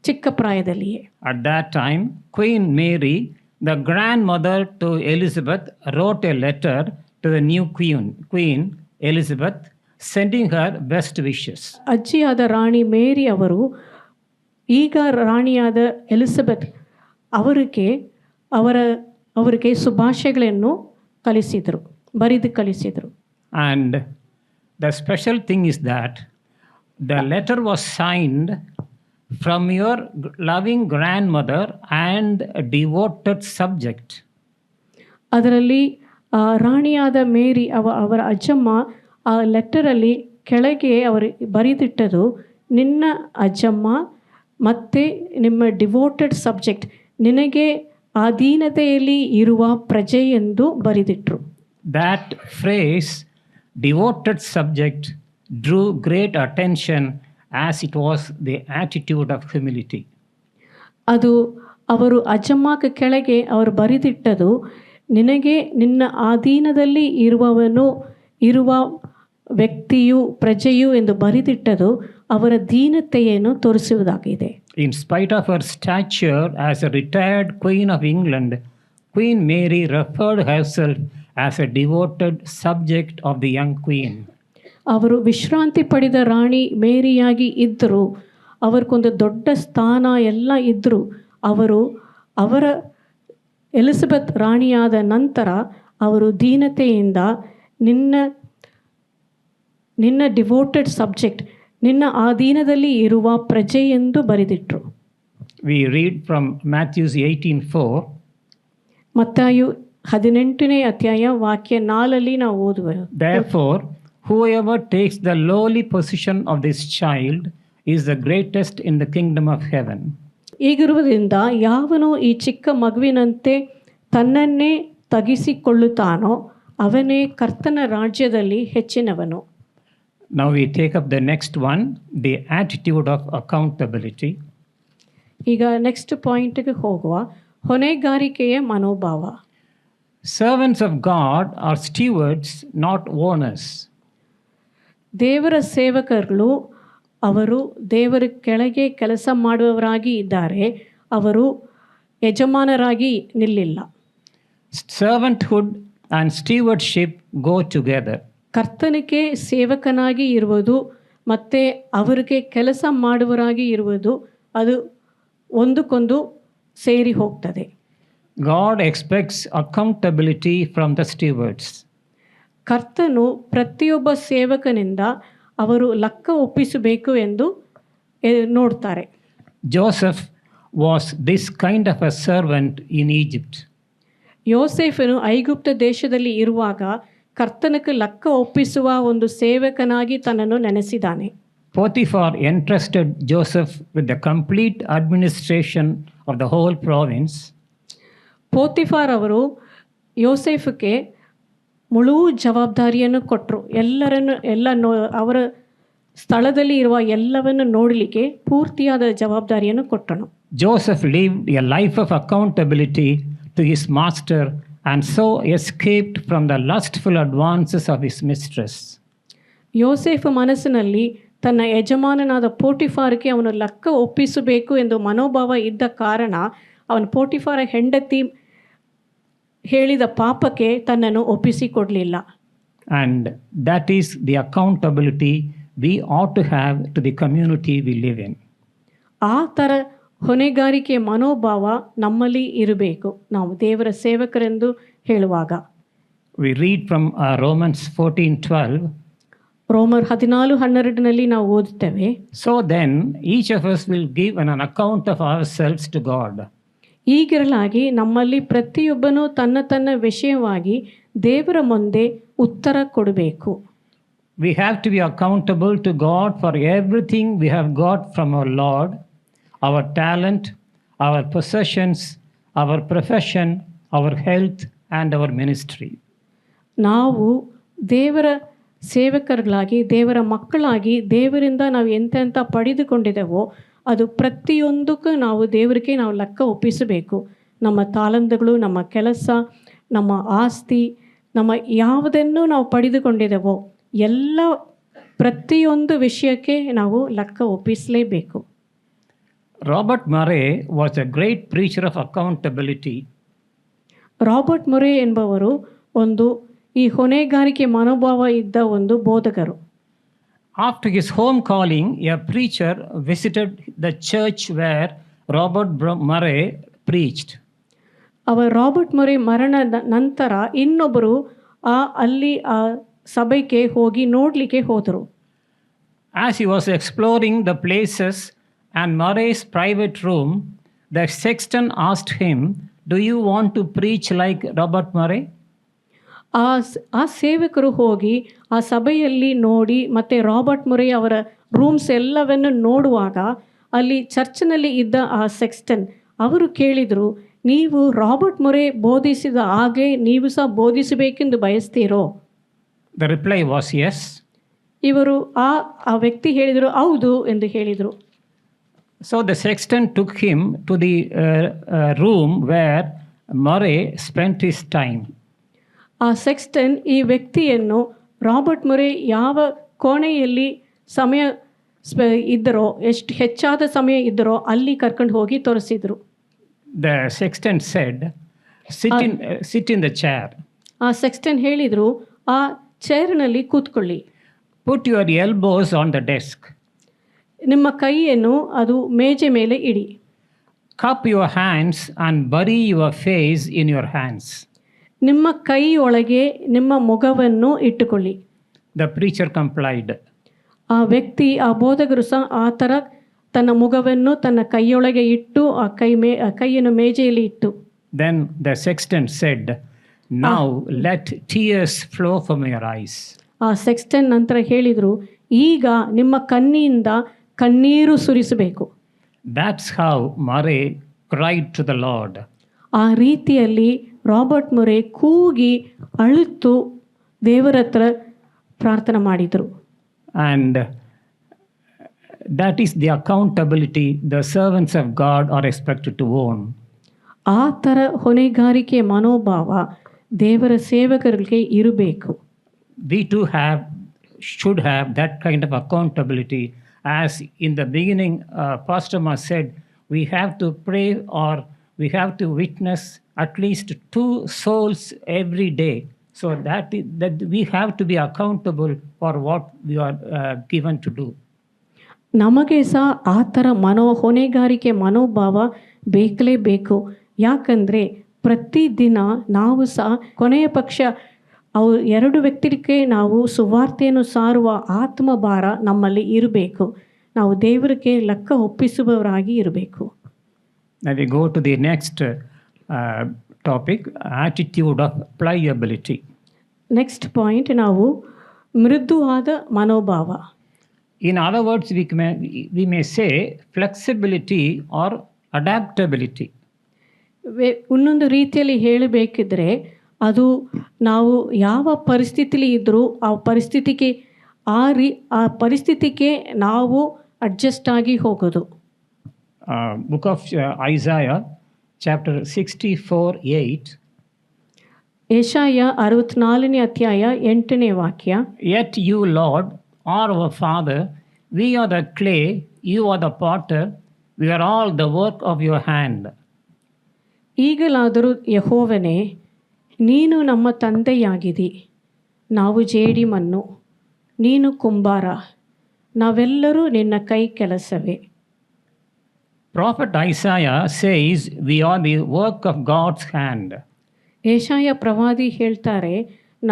ಚಿಕ್ಕ ಪ್ರಾಯದಲ್ಲಿಯೇ. At that time, Queen Mary, the grandmother to Elizabeth, wrote a letter to the new Queen Elizabeth, sending her best wishes. ಅಜ್ಜಿಯಾದ ರಾಣಿ ಮೇರಿ ಅವರು ಈಗ ರಾಣಿಯಾದ Elizabeth ಅವರಿಗೆ ಶುಭಾಶಯಗಳನ್ನು ಬರೆದು ಕಳಿಸಿದರು. And the special thing is that the letter was signed from your loving grandmother and a devoted subject. ಅದರಲ್ಲಿ ರಾಣಿಯಾದ ಮೇರಿ ಅವರ ಅಜ್ಜಮ್ಮ ಆ ಲೆಟರಲ್ಲಿ ಕೆಳಗೆ ಅವರು ಬರೆದಿಟ್ಟದು, ನಿನ್ನ ಅಜ್ಜಮ್ಮ ಮತ್ತು ನಿಮ್ಮ ಡಿವೋಟೆಡ್ ಸಬ್ಜೆಕ್ಟ್, ನಿನಗೆ ಅಧೀನತೆಯಲ್ಲಿ ಇರುವ ಪ್ರಜೆ ಎಂದು ಬರೆದಿಟ್ರು. That phrase, devoted subject, drew great attention as it was the attitude of humility. ಅದು ಅವರು ಅಜ್ಜಮ್ಮಕ ಕೆಳಗೆ ಅವರು ಬರೆದಿಟ್ಟದು, ನಿನಗೆ ನಿನ್ನ ಅಧೀನದಲ್ಲಿ ಇರುವ ವ್ಯಕ್ತಿಯು ಪ್ರಜೆಯು ಎಂದು ಬರೆದಿಟ್ಟದು ಅವರ ದೀನತೆಯನ್ನು ತೋರಿಸುವುದಾಗಿದೆ. In spite of her stature as a retired Queen of England, Queen Mary referred herself as a devoted subject of the young queen. ಅವರು ವಿಶ್ರಾಂತಿ ಪಡೆದ ರಾಣಿ ಮೇರಿಯಾಗಿ ಇದ್ದರು, ಅವ್ರಿಗೊಂದು ದೊಡ್ಡ ಸ್ಥಾನ ಎಲ್ಲ ಇದ್ದರು. ಅವರ ಎಲಿಜಬೆತ್ ರಾಣಿಯಾದ ನಂತರ ಅವರು ದೀನತೆಯಿಂದ ನಿನ್ನ ಡಿವೋಟೆಡ್ ಸಬ್ಜೆಕ್ಟ್, ನಿನ್ನ ಅಧೀನದಲ್ಲಿ ಇರುವ ಪ್ರಜೆ ಎಂದು ಬರೆದಿಟ್ರು. We read from Matthew 18:4. ಮತ್ತಾಯು 18ನೇ ಅಧ್ಯಾಯ ವಾಕ್ಯ 4 ನಾವು ಓದುವೆವು. Therefore, whoever takes the lowly position of this child is the greatest in the kingdom of heaven. ಹೀಗಿರುವುದರಿಂದ ಯಾವನು ಈ ಚಿಕ್ಕ ಮಗುವಿನಂತೆ ತನ್ನನ್ನೇ ತಗ್ಗಿಸಿಕೊಳ್ಳುತ್ತಾನೋ ಅವನೇ ಕರ್ತನ ರಾಜ್ಯದಲ್ಲಿ ಹೆಚ್ಚಿನವನು. Now we take up the next one, the attitude of accountability. ಈಗ ನೆಕ್ಸ್ಟ್ ಪಾಯಿಂಟ್ಗೆ ಹೋಗುವ, ಹೊಣೆಗಾರಿಕೆಯ ಮನೋಭಾವ. Servants of God are stewards, not owners. ದೇವರ ಸೇವಕರು ಅವರು ದೇವರ ಕೆಳಗೆ ಕೆಲಸ ಮಾಡುವವರಾಗಿ ಇದ್ದಾರೆ, ಅವರು ಯಜಮಾನರಾಗಿ ನಿಲ್ಲಿಲ್ಲ. Servanthood and stewardship go together. ಕರ್ತನಿಗೆ ಸೇವಕನಾಗಿ ಇರುವುದು ಮತ್ತು ಅವರಿಗೆ ಕೆಲಸ ಮಾಡುವರಾಗಿ ಇರುವುದು ಅದು ಒಂದಕ್ಕೊಂದು ಸೇರಿ ಹೋಗ್ತದೆ. God expects accountability from the stewards. ಕರ್ತನು ಪ್ರತಿಯೊಬ್ಬ ಸೇವಕನಿಂದ ಅವರು ಲೆಕ್ಕ ಒಪ್ಪಿಸಬೇಕು ಎಂದು ನೋಡ್ತಾರೆ. Joseph was this kind of a servant in Egypt. ಯೋಸೇಫನು ಐಗುಪ್ತ ದೇಶದಲ್ಲಿ ಇರುವಾಗ ಕರ್ತನಕ್ಕೆ ಲೆಕ್ಕ ಒಪ್ಪಿಸುವ ಒಂದು ಸೇವಕನಾಗಿ ತನ್ನನ್ನು ನೆನೆಸಿದ್ದಾನೆ. Potiphar entrusted Joseph with the complete administration of the whole province. ಪೋತಿಫಾರ್ ಅವರು ಯೋಸೇಫಕ್ಕೆ ಮುಳು ಜವಾಬ್ದಾರಿಯನ್ನು ಕೊಟ್ಟರು. ಅವರ ಸ್ಥಳದಲ್ಲಿ ಇರುವ ಎಲ್ಲವನ್ನು ನೋಡಲಿಕ್ಕೆ ಪೂರ್ತಿಯಾದ ಜವಾಬ್ದಾರಿಯನ್ನು ಕೊಟ್ಟನು. Joseph lived a life of accountability to his master and so escaped from the lustful advances of his mistress. ಯೋಸೇಫ ಮನಸ್ಸಿನಲ್ಲಿ ತನ್ನ ಯಜಮಾನನಾದ ಪೋಟಿಫಾರ್ಗೆ ಅವನು ಲೆಕ್ಕ ಒಪ್ಪಿಸಬೇಕು ಎಂದು ಮನೋಭಾವ ಇದ್ದ ಕಾರಣ ಅವನು ಪೋಟಿಫಾರ ಹೆಂಡತಿ ಹೇಳಿದ ಪಾಪಕ್ಕೆ ತನ್ನನ್ನು ಒಪ್ಪಿಸಿಕೊಡಲಿಲ್ಲ. And that is the accountability we ought to have to the community we live in. ಆ ಥರ ಹೊಣೆಗಾರಿಕೆ ಮನೋಭಾವ ನಮ್ಮಲ್ಲಿ ಇರಬೇಕು ನಾವು ದೇವರ ಸೇವಕರೆಂದು ಹೇಳುವಾಗ. We read from Romans 14:12. ರೋಮರ್ 14:12 ನಾವು ಓದುತ್ತೇವೆ. So then each of us will give an account of ourselves to God. ಈಗಿರಲಾಗಿ ನಮ್ಮಲ್ಲಿ ಪ್ರತಿಯೊಬ್ಬನೂ ತನ್ನ ವಿಷಯವಾಗಿ ದೇವರ ಮುಂದೆ ಉತ್ತರ ಕೊಡಬೇಕು. We have to be accountable to God for everything we have got from our Lord, our talent, our possessions, our profession, our health, and our ministry. ನಾವು ದೇವರ ಸೇವಕರುಗಳಾಗಿ ದೇವರ ಮಕ್ಕಳಾಗಿ ದೇವರಿಂದ ನಾವು ಎಂತೆಂಥ ಪಡೆದುಕೊಂಡಿದ್ದೇವೋ ಅದು ಪ್ರತಿಯೊಂದಕ್ಕೂ ನಾವು ದೇವರಿಗೆ ನಾವು ಲೆಕ್ಕ ಒಪ್ಪಿಸಬೇಕು. ನಮ್ಮ ತಾಲಂತುಗಳು, ನಮ್ಮ ಕೆಲಸ, ನಮ್ಮ ಆಸ್ತಿ, ನಮ್ಮ ಯಾವುದನ್ನು ನಾವು ಪಡೆದುಕೊಂಡಿದ್ದೇವೋ ಎಲ್ಲ ಪ್ರತಿಯೊಂದು ವಿಷಯಕ್ಕೆ ನಾವು ಲೆಕ್ಕ ಒಪ್ಪಿಸಲೇಬೇಕು. Robert Murray was a great preacher of accountability. Robert Murray ಎಂಬವರು ಈ ಹೊಣೆಗಾರಿಕೆ ಮನೋಭಾವ ಇದ್ದ ಒಂದು ಬೋಧಕರು. After his home calling, a preacher visited the church where Robert Murray preached. Robert Murray ಮರಣದ ನಂತರ ಇನ್ನೊಬ್ಬರು ಅಲ್ಲಿ ಆ ಸಭೆಗೆ ಹೋಗಿ ನೋಡಲಿಕ್ಕೆ ಹೋದರು. As he was exploring the places and Murray's private room, the sexton asked him, "Do you want to preach like Robert Murray?" ಆ ಸೇವಕರು ಹೋಗಿ ಆ ಸಭೆಯಲ್ಲಿ ನೋಡಿ ಮತ್ತು ರಾಬರ್ಟ್ ಮುರೆ ಅವರ ರೂಮ್ಸ್ ಎಲ್ಲವನ್ನು ನೋಡುವಾಗ ಅಲ್ಲಿ ಚರ್ಚ್ನಲ್ಲಿ ಇದ್ದ ಆ ಸೆಕ್ಸ್ಟನ್ ಅವರು ಕೇಳಿದರು, ನೀವು ರಾಬರ್ಟ್ ಮುರೆ ಬೋಧಿಸಿದ ಹಾಗೆ ನೀವು ಸಹ ಬೋಧಿಸಬೇಕೆಂದು ಬಯಸ್ತೀರೋ? The reply was yes. ಇವರು ಆ ವ್ಯಕ್ತಿ ಹೇಳಿದರು ಹೌದು ಎಂದು ಹೇಳಿದರು. So the sexton took him to the room where Murray spent his time. ಆ ಸೆಕ್ಸ್ಟನ್ ಈ ವ್ಯಕ್ತಿಯನ್ನು ರಾಬರ್ಟ್ ಮುರೆ ಯಾವ ಕೋಣೆಯಲ್ಲಿ ಸಮಯ ಇದ್ದರೋ ಎಷ್ಟು ಹೆಚ್ಚಾದ ಸಮಯ ಇದ್ದರೋ ಅಲ್ಲಿ ಕರ್ಕೊಂಡು ಹೋಗಿ ತೋರಿಸಿದರು. The sexton said, sit in the chair. ಆ ಸೆಕ್ಸ್ಟನ್ ಹೇಳಿದರು, ಆ ಚೇರ್ನಲ್ಲಿ ಕೂತ್ಕೊಳ್ಳಿ. Put your elbows on the desk. ನಿಮ್ಮ ಕೈಯನ್ನು ಅದು ಮೇಜೆ ಮೇಲೆ ಇಡಿ. Cup your hands and bury your face in your hands. ನಿಮ್ಮ ಕೈಯೊಳಗೆ ನಿಮ್ಮ ಮುಖವನ್ನು ಇಟ್ಟುಕೊಳ್ಳಿ. The preacher complied. ಆ ವ್ಯಕ್ತಿ ಆ ಬೋಧಕರು ಸಹ ಆ ಥರ ತನ್ನ ಮುಖವನ್ನು ತನ್ನ ಕೈಯೊಳಗೆ ಇಟ್ಟು ಆ ಕೈಯನ್ನು ಮೇಜೆಯಲ್ಲಿ ಇಟ್ಟು. Then the sexton said, "Now let tears flow from your eyes." ಆ ಸೆಕ್ಸ್ಟನ್ ನಂತರ ಹೇಳಿದರು, ಈಗ ನಿಮ್ಮ ಕಣ್ಣಿಂದ ಕಣ್ಣೀರು ಸುರಿಸಬೇಕು. That's how Murray cried to the Lord. ಆ ರೀತಿಯಲ್ಲಿ ರಾಬರ್ಟ್ ಮುರೆ ಕೂಗಿ ಅಳುತ್ತು ದೇವರ ಹತ್ರ ಪ್ರಾರ್ಥನೆ ಮಾಡಿದರು. And that is the accountability the servants of God are expected to own. ಆ ಥರ ಹೊಣೆಗಾರಿಕೆ ಮನೋಭಾವ ದೇವರ ಸೇವಕರಿಗೆ ಇರಬೇಕು. We too should have that kind of accountability. As in the beginning, Pastor Ma said, we have to pray or we have to witness at least 2 souls every day. So that we have to be accountable for what we are given to do. ನಮಗೆ ಸಹ ಆ ಥರ ಹೊಣೆಗಾರಿಕೆ ಮನೋಭಾವ ಬೇಕಲೇಬೇಕು. ಯಾಕಂದರೆ ಪ್ರತಿದಿನ ನಾವು ಸಹ ಕೊನೆಯ ಪಕ್ಷ 2 ವ್ಯಕ್ತಿಗೆ ನಾವು ಸುವಾರ್ತೆಯನ್ನು ಸಾರುವ ಆತ್ಮಭಾರ ನಮ್ಮಲ್ಲಿ ಇರಬೇಕು. ನಾವು ದೇವರಿಗೆ ಲೆಕ್ಕ ಒಪ್ಪಿಸುವವರಾಗಿ ಇರಬೇಕು. Now we go to the next topic, attitude of pliability. Next point ನಾವು ಮೃದುವಾದ ಮನೋಭಾವ. In other words, we may say flexibility or adaptability. ಇನ್ನೊಂದು ರೀತಿಯಲ್ಲಿ ಹೇಳಬೇಕಿದ್ರೆ ಅದು ನಾವು ಯಾವ ಪರಿಸ್ಥಿತಿಲಿ ಇದ್ದರೂ ಆ ಪರಿಸ್ಥಿತಿಗೆ ನಾವು ಅಡ್ಜಸ್ಟ್ ಆಗಿ ಹೋಗೋದು. Book of Isaiah, chapter 64:8. ಯೆಶಾಯ 64ನೇ ಅಧ್ಯಾಯ 8ನೇ ವಾಕ್ಯ. Yet you, Lord, are our Father, we are the clay, you are the potter, we are all the work of your hand. ಈಗಲಾದರೂ ಯೆಹೋವನೇ, ನೀನು ನಮ್ಮ ತಂದೆಯಾಗಿದಿ, ನಾವು ಜೇಡಿಮಣ್ಣು, ನೀನು ಕುಂಬಾರ, ನಾವೆಲ್ಲರೂ ನಿನ್ನ ಕೈ ಕೆಲಸವೇ. Prophet Isaiah says we are the work of God's hand. ಯೆಶಾಯ ಪ್ರವಾದಿ ಹೇಳ್ತಾರೆ,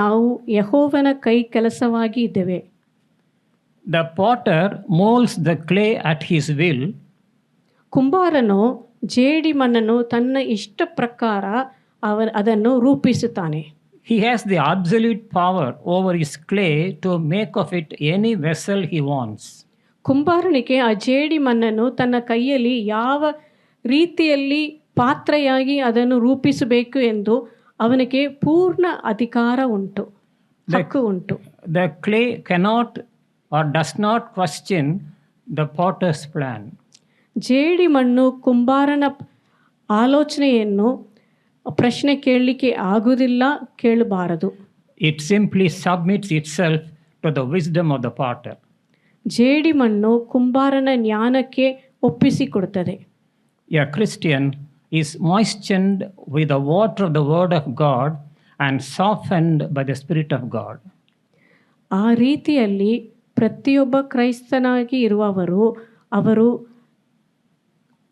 ನಾವು ಯೆಹೋವನ ಕೈ ಕೆಲಸವಾಗಿ ಇದ್ದೇವೆ. The potter molds the clay at his will. ಕುಂಬಾರನು ಜೇಡಿಮಣ್ಣನ್ನು ತನ್ನ ಇಷ್ಟ ಪ್ರಕಾರ ಅದನ್ನು ರೂಪಿಸುತ್ತಾನೆ. He has the absolute power over his clay to make of it any vessel he wants. ಕುಂಬಾರನಿಗೆ ಆ ಜೇಡಿಮಣ್ಣನ್ನು ತನ್ನ ಕೈಯಲ್ಲಿ ಯಾವ ರೀತಿಯಲ್ಲಿ ಪಾತ್ರೆಯಾಗಿ ಅದನ್ನು ರೂಪಿಸಬೇಕು ಎಂದು ಅವನಿಗೆ ಪೂರ್ಣ ಅಧಿಕಾರ ಉಂಟು, ಹಕ್ಕು ಉಂಟು. The clay cannot or does not question the potter's plan. ಜೇಡಿಮಣ್ಣು ಕುಂಬಾರನ ಆಲೋಚನೆಯನ್ನು ಪ್ರಶ್ನೆ ಕೇಳಲಿಕ್ಕೆ ಆಗುವುದಿಲ್ಲ, ಕೇಳಬಾರದು. It simply submits itself to the wisdom of the potter. ಜೇಡಿಮಣ್ಣು ಕುಂಬಾರನ ಜ್ಞಾನಕ್ಕೆ ಒಪ್ಪಿಸಿಕೊಡುತ್ತದೆ. A Christian is moistened with the water of the word of God and softened by the Spirit of God. ಆ ರೀತಿಯಲ್ಲಿ ಪ್ರತಿಯೊಬ್ಬ ಕ್ರೈಸ್ತನಾಗಿ ಇರುವವರು ಅವರು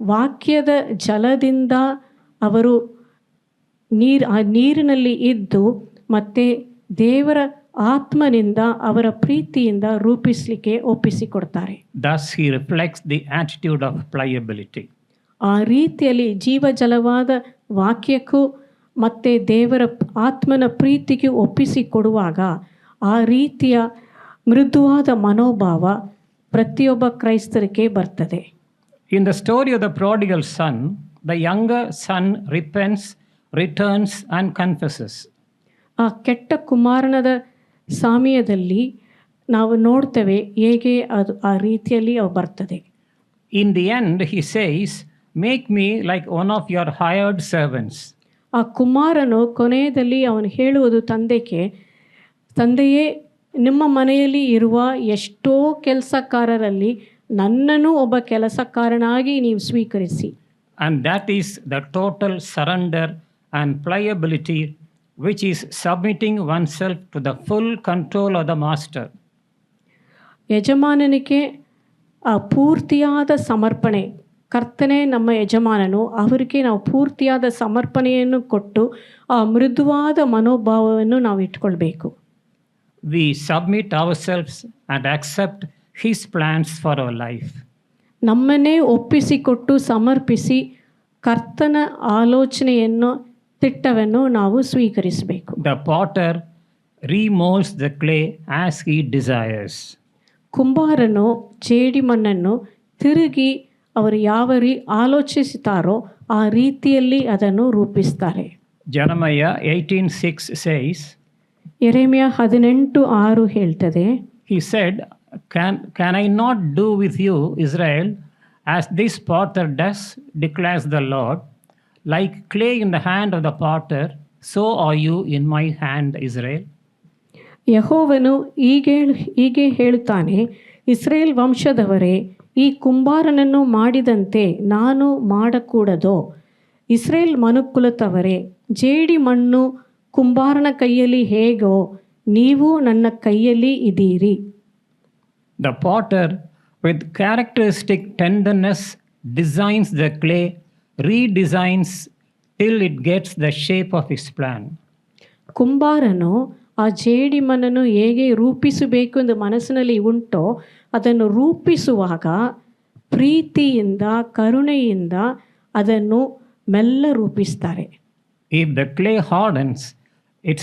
ವಾಕ್ಯದ ಜಲದಿಂದ ಅವರು ಆ ನೀರಿನಲ್ಲಿ ಇದ್ದು ಮತ್ತೆ ದೇವರ ಆತ್ಮನಿಂದ ಅವರ ಪ್ರೀತಿಯಿಂದ ರೂಪಿಸಲಿಕ್ಕೆ ಒಪ್ಪಿಸಿಕೊಡ್ತಾರೆ. Thus he reflects the attitude of pliability. ಆ ರೀತಿಯಲ್ಲಿ ಜೀವಜಲವಾದ ವಾಕ್ಯಕ್ಕೂ ಮತ್ತು ದೇವರ ಆತ್ಮನ ಪ್ರೀತಿಗೆ ಒಪ್ಪಿಸಿಕೊಡುವಾಗ ಆ ರೀತಿಯ ಮೃದುವಾದ ಮನೋಭಾವ ಪ್ರತಿಯೊಬ್ಬ ಕ್ರೈಸ್ತರಿಗೆ ಬರ್ತದೆ. In the story of the prodigal son, the younger son repents, returns and confesses. ಆ ಕೆಟ್ಟ ಕುಮಾರನದ ಸಮಯದಲ್ಲಿ ನಾವು ನೋಡ್ತೇವೆ ಹೇಗೆ ಅದು ಆ ರೀತಿಯಲ್ಲಿ ಅವು ಬರ್ತದೆ. In the end he says, make me like one of your hired servants. ಆ ಕುಮಾರನು ಕೊನೆಯದಲ್ಲಿ ಅವನು ಹೇಳುವುದು ತಂದೆಯೇ, ನಿಮ್ಮ ಮನೆಯಲ್ಲಿ ಇರುವ ಎಷ್ಟೋ ಕೆಲಸಕಾರರಲ್ಲಿ ನನ್ನನ್ನು ಒಬ್ಬ ಕೆಲಸಕಾರನಾಗಿ ನೀವು ಸ್ವೀಕರಿಸಿ. And that is the total surrender and pliability, which is submitting oneself to the full control of the master. ಯಜಮಾನನಿಗೆ ಆ ಪೂರ್ತಿಯಾದ ಸಮರ್ಪಣೆ, ಕರ್ತನೇ ನಮ್ಮ ಯಜಮಾನನು, ಅವರಿಗೆ ನಾವು ಪೂರ್ತಿಯಾದ ಸಮರ್ಪಣೆಯನ್ನು ಕೊಟ್ಟು ಆ ಮೃದುವಾದ ಮನೋಭಾವವನ್ನು ನಾವು ಇಟ್ಕೊಳ್ಬೇಕು. We submit ourselves and accept his plans for our life. ನಮ್ಮನ್ನೇ ಒಪ್ಪಿಸಿಕೊಟ್ಟು ಸಮರ್ಪಿಸಿ ಕರ್ತನ ಆಲೋಚನೆಯನ್ನು ತಿಟ್ಟವನ್ನು ನಾವು ಸ್ವೀಕರಿಸಬೇಕು. The potter remolds the clay as he desires. ಕುಂಬಾರನು ಜೇಡಿಮಣ್ಣನ್ನು ತಿರುಗಿ ಅವರು ಯಾವ ಆಲೋಚಿಸುತ್ತಾರೋ ಆ ರೀತಿಯಲ್ಲಿ ಅದನ್ನು ರೂಪಿಸ್ತಾರೆ. Jeremiah 18:6 says, ಯೆರೆಮೀಯ 18:6 ಹೇಳ್ತದೆ, he said, can I not do with you, Israel, as this potter does, declares the Lord? Like clay in the hand of the potter, so are you in my hand, Israel. ಯೆಹೋವನು ಹೀಗೆ ಹೇಳುತ್ತಾನೆ, Israel ವಂಶದವರೇ, ಈ ಕುಂಬಾರನನ್ನು ಮಾಡಿದಂತೆ ನಾನು ಮಾಡಕೂಡದೋ? Israel ಮನುಕುಲದವರೇ, ಜೇಡಿ ಮಣ್ಣು ಕುಂಬಾರನ ಕೈಯಲ್ಲಿ ಹೇಗೋ, ನೀವು ನನ್ನ ಕೈಯಲ್ಲಿ ಇದ್ದೀರಿ. The potter, with characteristic tenderness, designs the clay, redesigns till it gets the shape of his plan. ಕುಂಬಾರನು ಆ ಜೇಡಿಮಣ್ಣನ್ನು ಹೇಗೆ ರೂಪಿಸಬೇಕು ಎಂದು ಮನಸ್ಸಿನಲ್ಲಿ ಉಂಟೋ ಅದನ್ನು ರೂಪಿಸುವಾಗ ಪ್ರೀತಿಯಿಂದ ಕರುಣೆಯಿಂದ ಅದನ್ನು ಮೆಲ್ಲ ರೂಪಿಸ್ತಾರೆ. If the clay hardens, it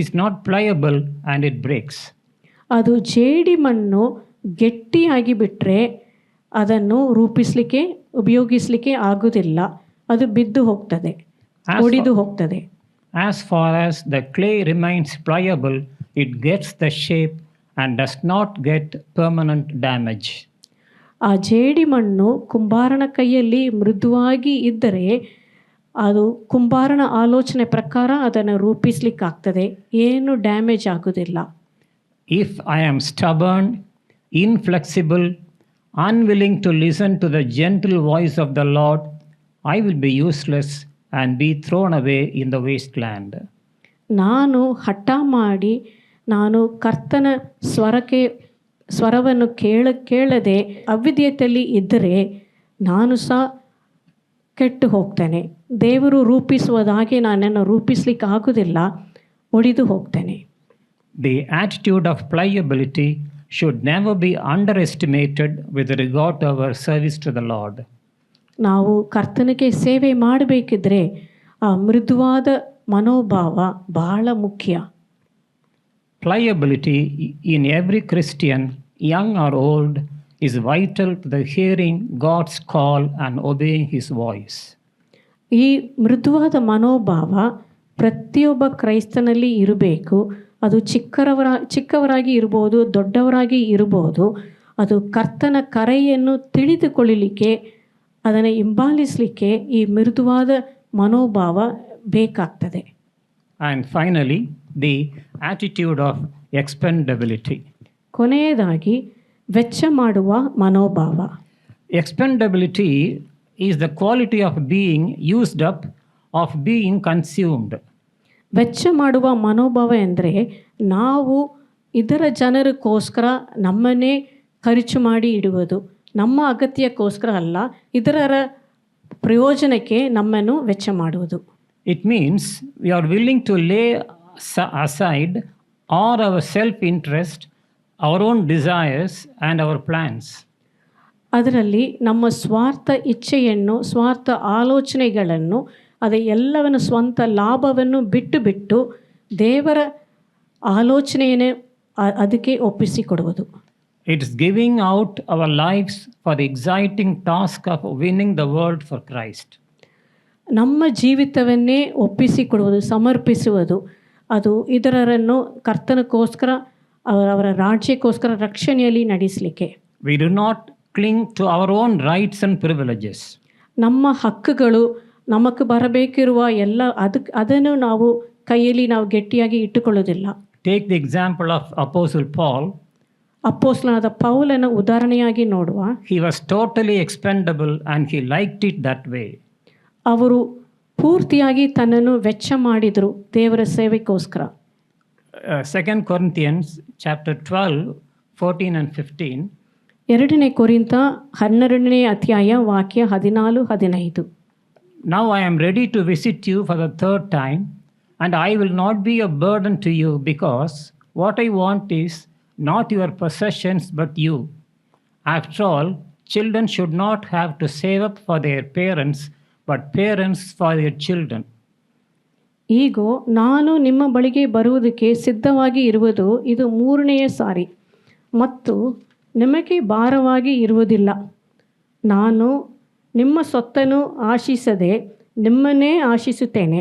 is not pliable and it breaks. ಅದು ಜೇಡಿಮಣ್ಣು ಗಟ್ಟಿಯಾಗಿ ಬಿಟ್ಟರೆ ಅದನ್ನು ರೂಪಿಸಲಿಕ್ಕೆ ಉಪಯೋಗಿಸಲಿಕ್ಕೆ ಆಗೋದಿಲ್ಲ, ಅದು ಬಿದ್ದು ಹೋಗ್ತದೆ, ಒಡೆದು ಹೋಗ್ತದೆ. As far as the clay remains pliable, it gets the shape and does not get permanent damage. ಆ ಜೇಡಿಮಣ್ಣು ಕುಂಬಾರನ ಕೈಯಲ್ಲಿ ಮೃದುವಾಗಿ ಇದ್ದರೆ ಅದು ಕುಂಬಾರನ ಆಲೋಚನೆ ಪ್ರಕಾರ ಅದನ್ನು ರೂಪಿಸ್ಲಿಕ್ಕಾಗ್ತದೆ, ಏನು ಡ್ಯಾಮೇಜ್ ಆಗೋದಿಲ್ಲ. If I am stubborn, inflexible, unwilling to listen to the gentle voice of the Lord, I will be useless and be thrown away in the wasteland. ನಾನು ಹಠ ಮಾಡಿ ನಾನು ಕರ್ತನ ಸ್ವರವನ್ನು ಕೇಳದೆ ಅವಿಧೇಯತೆಯಲ್ಲಿ ಇದ್ದರೆ ನಾನು ಸಹ ಕೆಟ್ಟು ಹೋಗ್ತೇನೆ. ದೇವರು ರೂಪಿಸುವುದಾಗೆ ನನ್ನನ್ನು ರೂಪಿಸ್ಲಿಕ್ಕೆ ಆಗೋದಿಲ್ಲ, ಒಡೆದು ಹೋಗ್ತೇನೆ. The attitude of pliability should never be underestimated with regard to our service to the Lord. ನಾವು ಕರ್ತನಿಗೆ ಸೇವೆ ಮಾಡಬೇಕಿದ್ರೆ ಆ ಮೃದುವಾದ ಮನೋಭಾವ ಬಹಳ ಮುಖ್ಯ. Pliability in every Christian, young or old, is vital to the hearing God's call and obeying His voice. ಈ ಮೃದುವಾದ ಮನೋಭಾವ ಪ್ರತಿಯೊಬ್ಬ ಕ್ರೈಸ್ತನಲ್ಲಿ ಇರಬೇಕು. ಅದು ಚಿಕ್ಕವರಾಗಿ ಇರ್ಬೋದು, ದೊಡ್ಡವರಾಗಿ ಇರ್ಬೋದು. ಅದು ಕರ್ತನ ಕರೆಯನ್ನು ತಿಳಿದುಕೊಳ್ಳಲಿಕ್ಕೆ, ಅದನ್ನು ಹಿಂಬಾಲಿಸಲಿಕ್ಕೆ ಈ ಮೃದುವಾದ ಮನೋಭಾವ ಬೇಕಾಗ್ತದೆ. And finally, the attitude of expendability. ಕೊನೆಯದಾಗಿ ವೆಚ್ಚ ಮಾಡುವ ಮನೋಭಾವ. Expendability is the quality of being used up, of being consumed. ವೆಚ್ಚ ಮಾಡುವ ಮನೋಭಾವ ಎಂದರೆ ನಾವು ಇದರ ಜನರಿಗೋಸ್ಕರ ನಮ್ಮನ್ನೇ ಖರ್ಚು ಮಾಡಿ ಇಡುವುದು, ನಮ್ಮ ಅಗತ್ಯಕ್ಕೋಸ್ಕರ ಅಲ್ಲ, ಇದರ ಪ್ರಯೋಜನಕ್ಕೆ ನಮ್ಮನ್ನು ವೆಚ್ಚ ಮಾಡುವುದು. It means we are willing to lay aside all our self-interest, our own desires and our plans. ಅದರಲ್ಲಿ ನಮ್ಮ ಸ್ವಾರ್ಥ ಇಚ್ಛೆಯನ್ನು, ಸ್ವಾರ್ಥ ಆಲೋಚನೆಗಳನ್ನು, ಎಲ್ಲವನ್ನು ಸ್ವಂತ ಲಾಭವನ್ನು ಬಿಟ್ಟು ದೇವರ ಆಲೋಚನೆಯನ್ನೇ ಅದಕ್ಕೆ ಒಪ್ಪಿಸಿಕೊಡುವುದು. It is giving out our lives for the exciting task of winning the world for Christ. ನಮ್ಮ ಜೀವಿತವನ್ನೇ ಒಪ್ಪಿಸಿಕೊಡುವುದು, ಸಮರ್ಪಿಸುವುದು. ಅದು ಇದರನ್ನು ಕರ್ತನಕ್ಕೋಸ್ಕರ, ಅವರ ರಾಜ್ಯಕ್ಕೋಸ್ಕರ ರಕ್ಷಣೆಯಲ್ಲಿ ನಡೆಸಲಿಕ್ಕೆ. We do not cling to our own rights and privileges. ನಮ್ಮ ಹಕ್ಕುಗಳು, ನಮಗೆ ಬರಬೇಕಿರುವ ಅದನ್ನು ನಾವು ಕೈಯಲ್ಲಿ ಗಟ್ಟಿಯಾಗಿ ಇಟ್ಟುಕೊಳ್ಳೋದಿಲ್ಲ. Take the example of Apostle Paul. ಅಪೊಸ್ತಲನಾದ ಪೌಲನ ಉದಾಹರಣೆಯಾಗಿ ನೋಡುವ. He was totally expendable and he liked it that way. ಅವರು ಪೂರ್ತಿಯಾಗಿ ತನ್ನನ್ನು ವೆಚ್ಚ ಮಾಡಿದರು ದೇವರ ಸೇವೆಗೋಸ್ಕರ. 2 Corinthians chapter 12, 14 and 15. 2 ಕೊರಿಂಥ 12ನೇ ಅಧ್ಯಾಯ ವಾಕ್ಯ 14-15. Now I am ready to visit you for the third time, and I will not be a burden to you, because what I want is not your possessions but you. After all, children should not have to save up for their parents, but parents for their children. ಈಗೋ ನಾನು ನಿಮ್ಮ ಬಳಿಗೆ ಬರುವುದಕ್ಕೆ ಸಿದ್ಧವಾಗಿ ಇರುವುದು ಇದು 3ನೆಯ ಸಾರಿ, ಮತ್ತು ನಿಮಗೆ ಭಾರವಾಗಿ ಇರುವುದಿಲ್ಲ. ನಾನು ನಿಮ್ಮ ಸೊತ್ತನ್ನು ಆಶಿಸದೆ ನಿಮ್ಮನ್ನೇ ಆಶಿಸುತ್ತೇನೆ.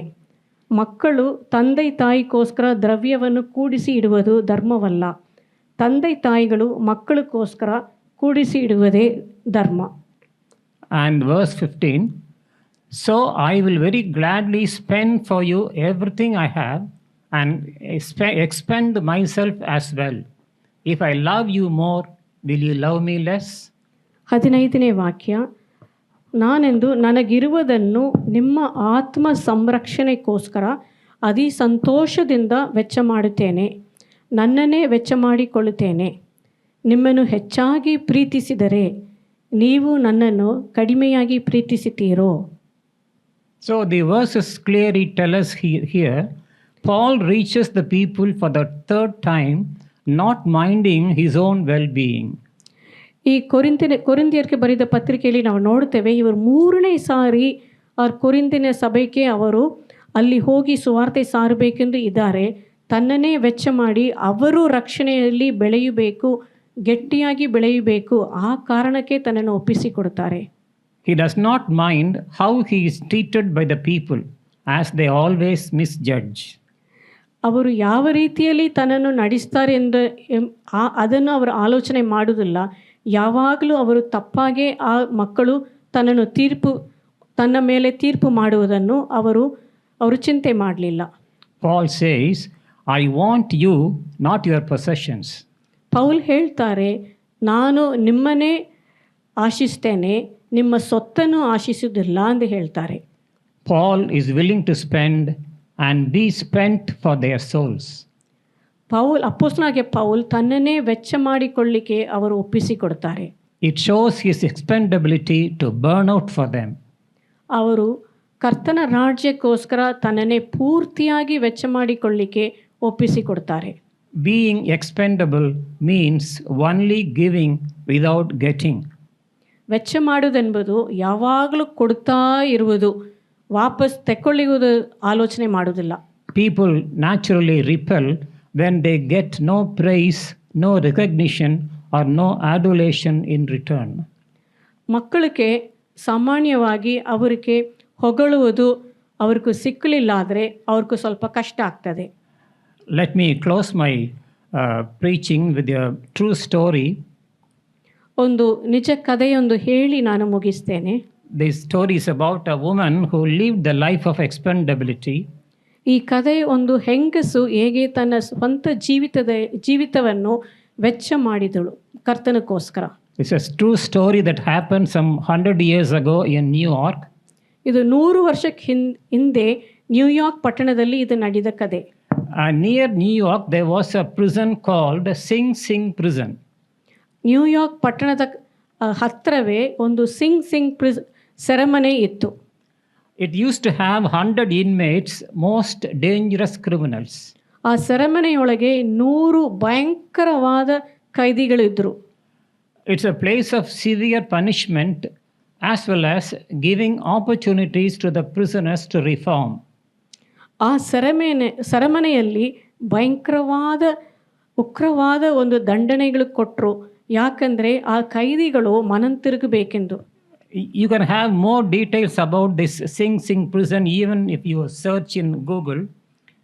ಮಕ್ಕಳು ತಂದೆ ತಾಯಿಗೋಸ್ಕರ ದ್ರವ್ಯವನ್ನು ಕೂಡಿಸಿ ಇಡುವುದು ಧರ್ಮವಲ್ಲ, ತಂದೆ ತಾಯಿಗಳು ಮಕ್ಕಳಿಗೋಸ್ಕರ ಕೂಡಿಸಿ ಇಡುವುದೇ ಧರ್ಮ. And verse 15, so I will very gladly spend for you everything I have and expend myself as well. If I love you more, will you love me less? 15ನೇ ವಾಕ್ಯ, ನಾನೆಂದು ನನಗಿರುವುದನ್ನು ನಿಮ್ಮ ಆತ್ಮ ಸಂರಕ್ಷಣೆಗೋಸ್ಕರ ಅತಿ ಸಂತೋಷದಿಂದ ವೆಚ್ಚ ಮಾಡುತ್ತೇನೆ, ನನ್ನನ್ನೇ ವೆಚ್ಚ ಮಾಡಿಕೊಳ್ಳುತ್ತೇನೆ. ನಿಮ್ಮನ್ನು ಹೆಚ್ಚಾಗಿ ಪ್ರೀತಿಸಿದರೆ ನೀವು ನನ್ನನ್ನು ಕಡಿಮೆಯಾಗಿ ಪ್ರೀತಿಸುತ್ತೀರೋ? So the verses clearly tell us here, Paul reaches the people for the third time, not minding his own well-being. ಈ ಕೊರಿಂಥಿಯರಿಗೆ ಬರೆದ ಪತ್ರಿಕೆಯಲ್ಲಿ ನಾವು ನೋಡ್ತೇವೆ, ಇವರು 3ನೇ ಸಾರಿ ಅವ್ರ ಕೊರಿಂಥಿನ ಸಭೆಗೆ ಅವರು ಅಲ್ಲಿ ಹೋಗಿ ಸುವಾರ್ತೆ ಸಾರಬೇಕೆಂದು ಇದ್ದಾರೆ. ತನ್ನನ್ನೇ ವೆಚ್ಚ ಮಾಡಿ ಅವರು ರಕ್ಷಣೆಯಲ್ಲಿ ಬೆಳೆಯಬೇಕು, ಗಟ್ಟಿಯಾಗಿ ಬೆಳೆಯಬೇಕು, ಆ ಕಾರಣಕ್ಕೆ ತನ್ನನ್ನು ಒಪ್ಪಿಸಿಕೊಡುತ್ತಾರೆ. He does not mind how he is treated by the people, as they always misjudge. ಅವರು ಯಾವ ರೀತಿಯಲ್ಲಿ ತನ್ನನ್ನು ನಡೆಸ್ತಾರೆ ಎಂದು ಅದನ್ನು ಅವರು ಆಲೋಚನೆ ಮಾಡುವುದಿಲ್ಲ. ಯಾವಾಗಲೂ ಅವರು ತಪ್ಪಾಗೆ ಆ ಮಕ್ಕಳು ತನ್ನ ಮೇಲೆ ತೀರ್ಪು ಮಾಡುವುದನ್ನು ಅವರು ಚಿಂತೆ ಮಾಡಲಿಲ್ಲ. Paul says, I want you, not your possessions. Paul ಹೇಳ್ತಾರೆ, ನಾನು ನಿಮ್ಮನ್ನೇ ಆಶಿಸ್ತೇನೆ, ನಿಮ್ಮ ಸೊತ್ತನ್ನು ಆಶಿಸುವುದಿಲ್ಲ ಎಂದು ಹೇಳ್ತಾರೆ. Paul is willing to spend and be spent for their souls. ಅಪೊಸ್ತಲನಾಗಿದ್ದ ಪೌಲ್ ತನ್ನನ್ನೇ ವೆಚ್ಚ ಮಾಡಿಕೊಳ್ಳಿಕ್ಕೆ ಅವರು ಒಪ್ಪಿಸಿಕೊಡ್ತಾರೆ. It shows his expendability to burn out for them. ಅವರು ಕರ್ತನ ರಾಜ್ಯಕ್ಕೋಸ್ಕರ ತನ್ನನ್ನೇ ಪೂರ್ತಿಯಾಗಿ ವೆಚ್ಚ ಮಾಡಿಕೊಳ್ಳಿಕ್ಕೆ ಒಪ್ಪಿಸಿಕೊಡ್ತಾರೆ. Being expendable means only giving without getting. ವೆಚ್ಚ ಮಾಡುವುದೆಂಬುದು ಯಾವಾಗಲೂ ಕೊಡ್ತಾ ಇರುವುದು, ವಾಪಸ್ ತೆಕ್ಕೊಳ್ಳುವುದು ಆಲೋಚನೆ ಮಾಡುವುದಿಲ್ಲ. People naturally repel when they get no praise, no recognition, or no adulation in return. ಮಕ್ಕಳಿಗೆ ಸಾಮಾನ್ಯವಾಗಿ ಅವರಿಗೆ ಹೊಗಳುವುದು ಅವ್ರಿಗೂ ಸಿಕ್ಕಲಿಲ್ಲ ಆದರೆ ಅವ್ರಿಗೂ ಸ್ವಲ್ಪ ಕಷ್ಟ ಆಗ್ತದೆ. Let me close my preaching with a true story. ಒಂದು ನಿಜ ಕಥೆಯೊಂದು ಹೇಳಿ ನಾನು ಮುಗಿಸ್ತೇನೆ. This story is about a woman who lived the life of expendability. ಈ ಕಥೆ ಒಂದು ಹೆಂಗಸು ಹೇಗೆ ತನ್ನ ಸ್ವಂತ ಜೀವಿತವನ್ನು ವೆಚ್ಚ ಮಾಡಿದಳು ಕರ್ತನಕ್ಕೋಸ್ಕರ. It's a true story that happened some 100 years ago in New York. ಇದು 100 ವರ್ಷಕ್ಕೆ ಹಿಂದೆ ನ್ಯೂಯಾರ್ಕ್ ಪಟ್ಟಣದಲ್ಲಿ ಇದು ನಡೆದ ಕಥೆ. Near New York there was a prison called Sing Sing prison. New York ಪಟ್ಟಣದ ಹತ್ತಿರವೇ ಒಂದು ಸಿಂಗ್ ಸೆರೆಮನೆ ಇತ್ತು. It used to have 100 inmates, most dangerous criminals. ಆ ಸೆರೆಮನೆಯೊಳಗೆ 100 ಭಯಂಕರವಾದ ಕೈದಿಗಳಿದ್ದರು. It's a place of severe punishment as well as giving opportunities to the prisoners to reform. ಆ ಸೆರೆಮನೆಯಲ್ಲಿ ಭಯಂಕರವಾದ ಉಗ್ರವಾದ ಒಂದು ದಂಡನೆಗಳು ಕೊಟ್ಟರು, ಯಾಕಂದರೆ ಆ ಕೈದಿಗಳು ಮನಂತಿರುಗಬೇಕೆಂದು. You can have more details about this Sing Sing prison even if you search in Google.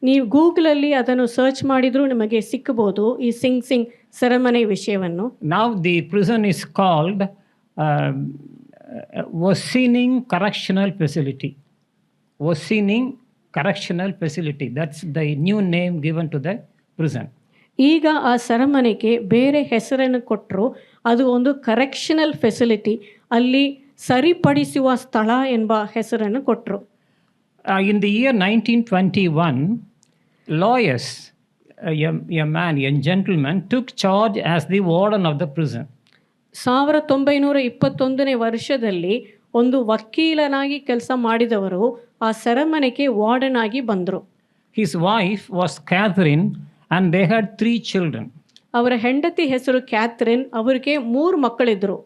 ನೀವು ಗೂಗಲಲ್ಲಿ ಅದನ್ನು ಸರ್ಚ್ ಮಾಡಿದರೂ ನಿಮಗೆ ಸಿಕ್ಕಬಹುದು ಈ ಸಿಂಗ್ ಸೆರೆಮನೆ ವಿಷಯವನ್ನು. Now the prison is called Ossining Correctional Facility. Ossining Correctional Facility. That's the new name given to the prison. ಈಗ ಆ ಸೆರೆಮನೆಗೆ ಬೇರೆ ಹೆಸರನ್ನು ಕೊಟ್ಟರು. ಅದು ಒಂದು ಕರೆಕ್ಷನಲ್ ಫೆಸಿಲಿಟಿ, ಅಲ್ಲಿ ಸರಿಪಡಿಸುವ ಸ್ಥಳ ಎಂಬ ಹೆಸರನ್ನು ಕೊಟ್ಟರು. In the year 1921, lawyers, a gentleman, took charge as the warden of the prison. 1921ನೇ ವರ್ಷದಲ್ಲಿ ಒಂದು ವಕೀಲನಾಗಿ ಕೆಲಸ ಮಾಡಿದವರು ಆ ಸೆರೆಮನೆಗೆ ವಾರ್ಡನ್ ಆಗಿ ಬಂದರು. His wife was Catherine and they had 3 children. ಅವರ ಹೆಂಡತಿ ಹೆಸರು ಕ್ಯಾಥರಿನ್, ಅವರಿಗೆ 3 ಮಕ್ಕಳಿದ್ದರು.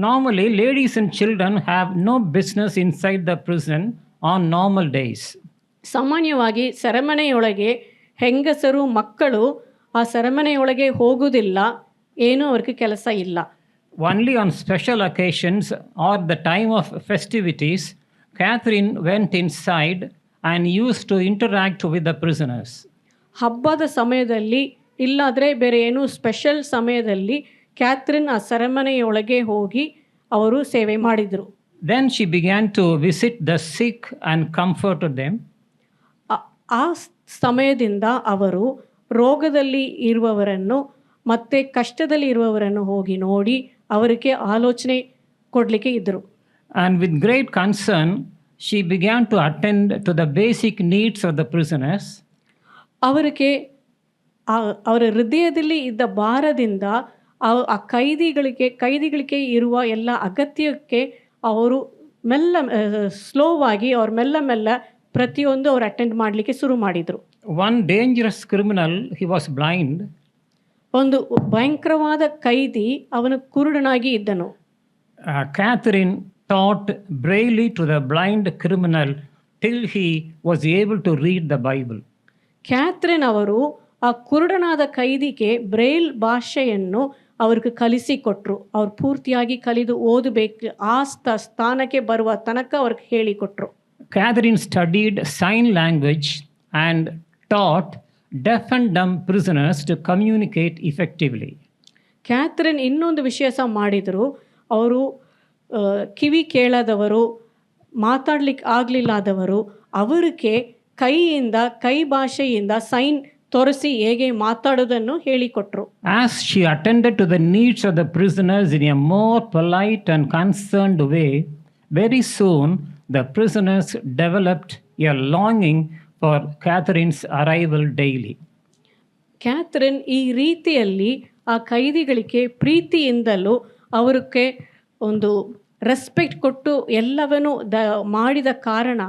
Normally, ladies and children have no business inside the prison on normal days. ಸಾಮಾನ್ಯವಾಗಿ ಸೆರೆಮನೆಯೊಳಗೆ ಹೆಂಗಸರು ಮಕ್ಕಳು ಆ ಸೆರೆಮನೆಯೊಳಗೆ ಹೋಗುವುದಿಲ್ಲ, ಏನೂ ಅವ್ರಿಗೆ ಕೆಲಸ ಇಲ್ಲ. Only on special occasions or the time of festivities, Catherine went inside and used to interact with the prisoners. ಹಬ್ಬದ ಸಮಯದಲ್ಲಿ ಇಲ್ಲಾದರೆ ಬೇರೆ ಏನೂ ಸ್ಪೆಷಲ್ ಸಮಯದಲ್ಲಿ ಕ್ಯಾಥರಿನ್ ಆ ಸೆರೆಮನೆಯೊಳಗೆ ಹೋಗಿ ಅವರು ಸೇವೆ ಮಾಡಿದರು. Then she began to visit the sick and comforted them. ಆ ಸಮಯದಿಂದ ಅವರು ರೋಗದಲ್ಲಿ ಇರುವವರನ್ನು ಮತ್ತು ಕಷ್ಟದಲ್ಲಿ ಇರುವವರನ್ನು ಹೋಗಿ ನೋಡಿ ಅವರಿಗೆ ಆಲೋಚನೆ ಕೊಡಲಿಕ್ಕೆ ಇದ್ದರು. And with great concern, she began to attend to the basic needs of the prisoners. ಅವರಿಗೆ ಅವರ ಹೃದಯದಲ್ಲಿ ಇದ್ದ ಭಾರದಿಂದ ಆ ಕೈದಿಗಳಿಗೆ ಇರುವ ಎಲ್ಲ ಅಗತ್ಯಕ್ಕೆ ಅವರು ಸ್ಲೋವಾಗಿ ಅವ್ರು ಮೆಲ್ಲ ಪ್ರತಿಯೊಂದು ಅವ್ರು ಅಟೆಂಡ್ ಮಾಡಲಿಕ್ಕೆ ಶುರು ಮಾಡಿದರು. One dangerous criminal, he was blind. ಒಂದು ಭಯಂಕರವಾದ ಕೈದಿ, ಅವನು ಕುರುಡನಾಗಿ ಇದ್ದನು. Catherine taught braille to the blind criminal till he was able to read the Bible. Catherine ಅವರು ಆ ಕುರುಡನಾದ ಕೈದಿಗೆ ಬ್ರೈಲ್ ಭಾಷೆಯನ್ನು ಅವ್ರಿಗೆ ಕಲಿಸಿಕೊಟ್ರು. ಅವ್ರು ಪೂರ್ತಿಯಾಗಿ ಕಲಿದು ಓದಬೇಕು ಆ ಸ್ಥಾನಕ್ಕೆ ಬರುವ ತನಕ ಅವ್ರಿಗೆ ಹೇಳಿಕೊಟ್ರು. Catherine studied sign language and taught deaf and dumb prisoners to communicate effectively. Catherine ಇನ್ನೊಂದು ವಿಷಯ ಸಹ ಮಾಡಿದರು. ಅವರು ಕಿವಿ ಕೇಳದವರು, ಮಾತಾಡ್ಲಿಕ್ಕೆ ಆಗಲಿಲ್ಲದವರು ಅವರಿಗೆ ಕೈಯಿಂದ ಕೈ ಭಾಷೆಯಿಂದ ಸೈನ್ ತೋರಿಸಿ ಹೇಗೆ ಮಾತಾಡೋದನ್ನು ಹೇಳಿಕೊಟ್ರು. As she attended to the needs of the prisoners in a more polite and concerned way, very soon the prisoners developed a longing for Catherine's arrival daily. Catherine ಈ ರೀತಿಯಲ್ಲಿ ಆ ಕೈದಿಗಳಿಗೆ ಪ್ರೀತಿಯಿಂದಲೂ ಅವರಿಗೆ ಒಂದು ರೆಸ್ಪೆಕ್ಟ್ ಕೊಟ್ಟು ಎಲ್ಲವನ್ನೂ ಮಾಡಿದ ಕಾರಣ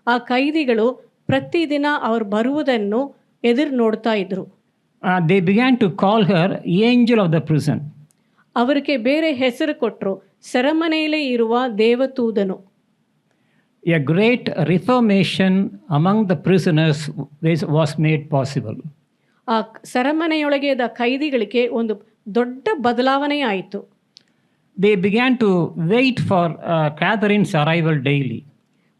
ಆ ಕೈದಿಗಳು ಪ್ರತಿದಿನ ಅವರು ಬರುವುದನ್ನು ಎದುರು ನೋಡ್ತಾ ಇದ್ರು. They began to call her angel of the prison. ಅವರಿಗೆ ಬೇರೆ ಹೆಸರು ಕೊಟ್ಟರು, ಸೆರೆಮನೆಯಲ್ಲಿ ಇರುವ ದೇವದೂತನು. A great reformation among the prisoners was made possible. ಆ ಸೆರೆಮನೆಯೊಳಗೆ ಇದ್ದ ಕೈದಿಗಳಿಗೆ ಒಂದು ದೊಡ್ಡ ಬದಲಾವಣೆ ಆಯಿತು. They began to wait for Catherine's arrival daily.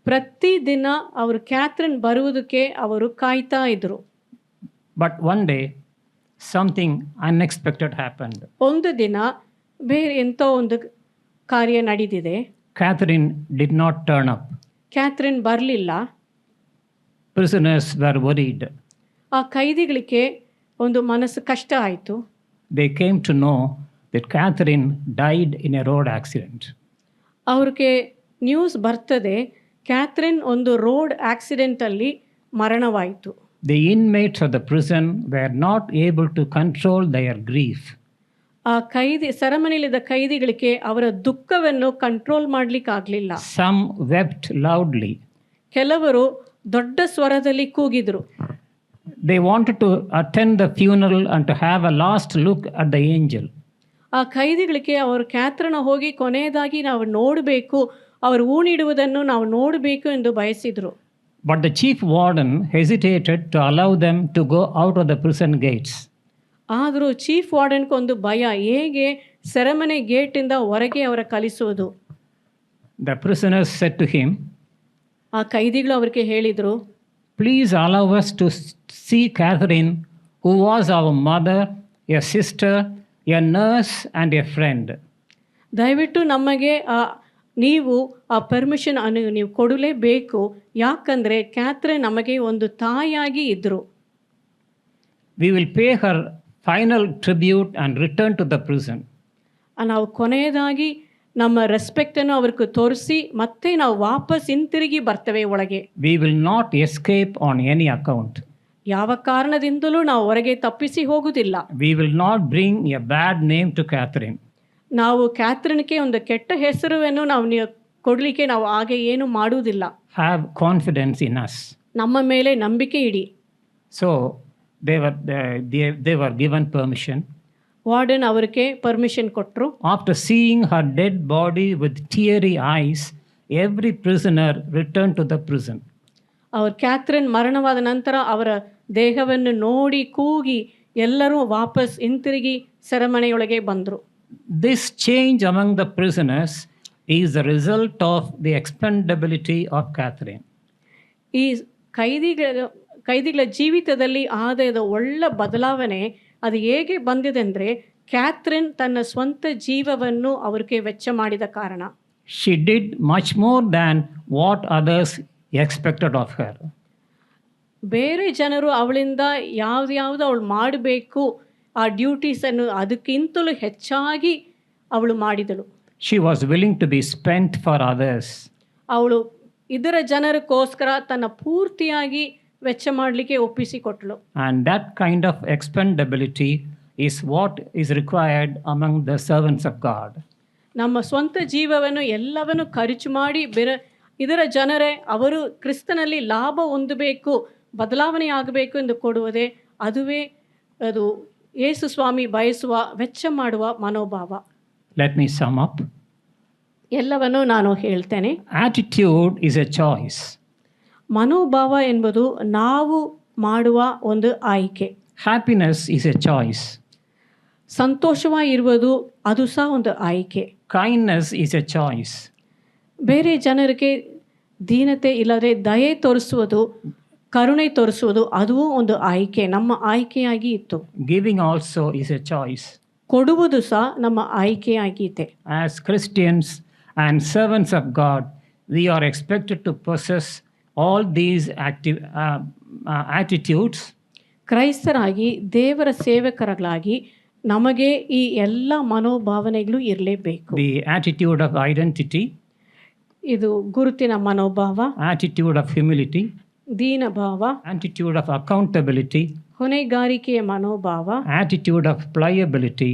ಪ್ರತಿದಿನ ಅವರು ಕ್ಯಾಥರಿನ್ ಬರುವುದಕ್ಕೆ ಅವರು ಕಾಯ್ತಾ ಇದ್ರು. But one day, something unexpected happened. ಒಂದು ದಿನ ಬೇರೆ ಎಂಥ ಒಂದು ಕಾರ್ಯ ನಡೆದಿದೆ. Catherine did not turn up. Catherine ಬರಲಿಲ್ಲ. Prisoners were worried. ಆ ಕೈದಿಗಳಿಗೆ ಒಂದು ಮನಸ್ಸು ಕಷ್ಟ ಆಯಿತು. They came to know that Catherine died in a road accident. ಅವ್ರಿಗೆ ನ್ಯೂಸ್ ಬರ್ತದೆ, ಕ್ಯಾಥರಿನ್ ಒಂದು road ಆಕ್ಸಿಡೆಂಟಲ್ಲಿ ಮರಣವಾಯಿತು. The inmates of the prison were not able to control their grief. ಆ ಸೆರೆಮನೆಯಲ್ಲಿದ್ದ ಕೈದಿಗಳಿಗೆ ಅವರ ದುಃಖವನ್ನು ಕಂಟ್ರೋಲ್ ಮಾಡಲಿಕ್ಕಾಗಲಿಲ್ಲ. Some wept loudly. ಕೆಲವರು ದೊಡ್ಡ ಸ್ವರದಲ್ಲಿ ಕೂಗಿದ್ರು. They wanted to attend the funeral and to have a last look at the angel. ಆ ಕೈದಿಗಳಿಗೆ ಅವರು Catherine ಹೋಗಿ ಕೊನೆಯದಾಗಿ ನಾವು ನೋಡಬೇಕು, ಅವರು ಊಣಿಡುವುದನ್ನು ನಾವು ನೋಡಬೇಕು ಎಂದು ಬಯಸಿದರು. But the chief warden hesitated to allow them to go out of the prison gates. ಆದರೂ ಚೀಫ್ ವಾರ್ಡನ್ಗೆ ಒಂದು ಭಯ, ಹೇಗೆ ಸೆರೆಮನೆ ಗೇಟಿಂದ ಹೊರಗೆ ಅವರ ಕಳಿಸುವುದು. The prisoners said to him, ಆ ಕೈದಿಗಳು ಅವರಿಗೆ ಹೇಳಿದರು, "Please allow us to see Catherine, who was our mother, a sister, a nurse and a friend." ದಯವಿಟ್ಟು ನಮಗೆ ನೀವು ಆ ಪರ್ಮಿಷನ್ ನೀವು ಕೊಡಲೇಬೇಕು, ಯಾಕಂದರೆ ಕ್ಯಾಥರಿನ್ ನಮಗೆ ಒಂದು ತಾಯಿಯಾಗಿ ಇದ್ದರು. We will pay her final tribute and return to the prison. ನಾವು ಕೊನೆಯದಾಗಿ ನಮ್ಮ ರೆಸ್ಪೆಕ್ಟನ್ನು ಅವ್ರಿಗೆ ತೋರಿಸಿ ಮತ್ತೆ ನಾವು ವಾಪಸ್ ಹಿಂತಿರುಗಿ ಬರ್ತೇವೆ ಒಳಗೆ. We will not escape on any account. ಯಾವ ಕಾರಣದಿಂದಲೂ ನಾವು ಹೊರಗೆ ತಪ್ಪಿಸಿ ಹೋಗುವುದಿಲ್ಲ. We will not bring a bad name to Catherine. ನಾವು ಕ್ಯಾಥರಿನ್ಗೆ ಒಂದು ಕೆಟ್ಟ ಹೆಸರುವನ್ನು ನಾವು ಕೊಡಲಿಕ್ಕೆ ನಾವು ಹಾಗೆ ಏನು ಮಾಡುವುದಿಲ್ಲ. Have confidence in us. ನಮ್ಮ ಮೇಲೆ ನಂಬಿಕೆ ಇಡಿ. So they were given permission. Warden ಅವರಿಗೆ ಪರ್ಮಿಷನ್ ಕೊಟ್ಟರು. After seeing her dead body with teary eyes, every prisoner returned to the prison. ಅವ್ರ ಕ್ಯಾಥರಿನ್ ಮರಣವಾದ ನಂತರ ಅವರ ದೇಹವನ್ನು ನೋಡಿ ಕೂಗಿ ಎಲ್ಲರೂ ವಾಪಸ್ ಹಿಂತಿರುಗಿ ಸೆರೆಮನೆಯೊಳಗೆ ಬಂದರು. This change among the prisoners is the result of the expendability of Catherine. ಈ ಕೈದಿಗಳ ಜೀವಿತದಲ್ಲಿ ಆದ ಒಳ್ಳೆ ಬದಲಾವಣೆ ಅದು ಹೇಗೆ ಬಂದಿದೆ ಅಂದರೆ, ಕ್ಯಾಥರಿನ್ ತನ್ನ ಸ್ವಂತ ಜೀವವನ್ನು ಅವ್ರಿಗೆ ವೆಚ್ಚ ಮಾಡಿದ ಕಾರಣ. She did much more than what others expected of her. ಬೇರೆ ಜನರು ಅವಳಿಂದ ಯಾವ್ದು ಅವಳು ಮಾಡಬೇಕು ಆ ಡ್ಯೂಟೀಸನ್ನು ಅದಕ್ಕಿಂತಲೂ ಹೆಚ್ಚಾಗಿ ಅವಳು ಮಾಡಿದಳು. She was willing to be spent for others. ಅವಳು ಇದರ ಜನರಿಗೋಸ್ಕರ ತನ್ನ ಪೂರ್ತಿಯಾಗಿ ವೆಚ್ಚ ಮಾಡಲಿಕ್ಕೆ ಒಪ್ಪಿಸಿಕೊಟ್ಟಳು. And that kind of expendability is what is required among the servants of God. ನಮ್ಮ ಸ್ವಂತ ಜೀವವನ್ನು ಎಲ್ಲವನ್ನು ಖರ್ಚು ಮಾಡಿ ಇದರ ಜನರೇ ಅವರು ಕ್ರಿಸ್ತನಲ್ಲಿ ಲಾಭ ಹೊಂದಬೇಕು, ಬದಲಾವಣೆ ಆಗಬೇಕು ಎಂದು ಕೊಡುವುದೇ ಅದು ಯೇಸು ಸ್ವಾಮಿ ಬಯಸುವ ವೆಚ್ಚ ಮಾಡುವ ಮನೋಭಾವ. Let me sum up. ಎಲ್ಲವನ್ನು ನಾನು ಹೇಳ್ತೇನೆ. Attitude is a choice. ಮನೋಭಾವ ಎಂಬುದು ನಾವು ಮಾಡುವ ಒಂದು ಆಯ್ಕೆ. Happiness is a choice. ಸಂತೋಷವಾಗಿರುವುದು ಅದು ಸಹ ಒಂದು ಆಯ್ಕೆ. Kindness is a choice. ಬೇರೆ ಜನರಿಗೆ ದೀನತೆ ಇಲ್ಲದೆ ದಯೆ ತೋರಿಸುವುದು, ಕರುಣೆ ತೋರಿಸುವುದು ಅದು ಒಂದು ಆಯ್ಕೆ, ನಮ್ಮ ಆಯ್ಕೆಯಾಗಿ ಇತ್ತು. Giving also is a choice. ಕೊಡುವುದು ಸಹ ನಮ್ಮ ಆಯ್ಕೆಯಾಗಿದೆ. As Christians and servants of God, we are expected to possess all these attitudes. ಕ್ರೈಸ್ತರಾಗಿ ದೇವರ ಸೇವಕರಾಗಿ ನಮಗೆ ಈ ಎಲ್ಲ ಮನೋಭಾವನೆಗಳು ಇರಲೇಬೇಕು. The attitude of identity, ಇದು ಗುರುತಿನ ಮನೋಭಾವ, attitude of humility, ದೀನಭಾವ, attitude of accountability, ಹೊಣೆಗಾರಿಕೆಯ ಮನೋಭಾವ, attitude of pliability,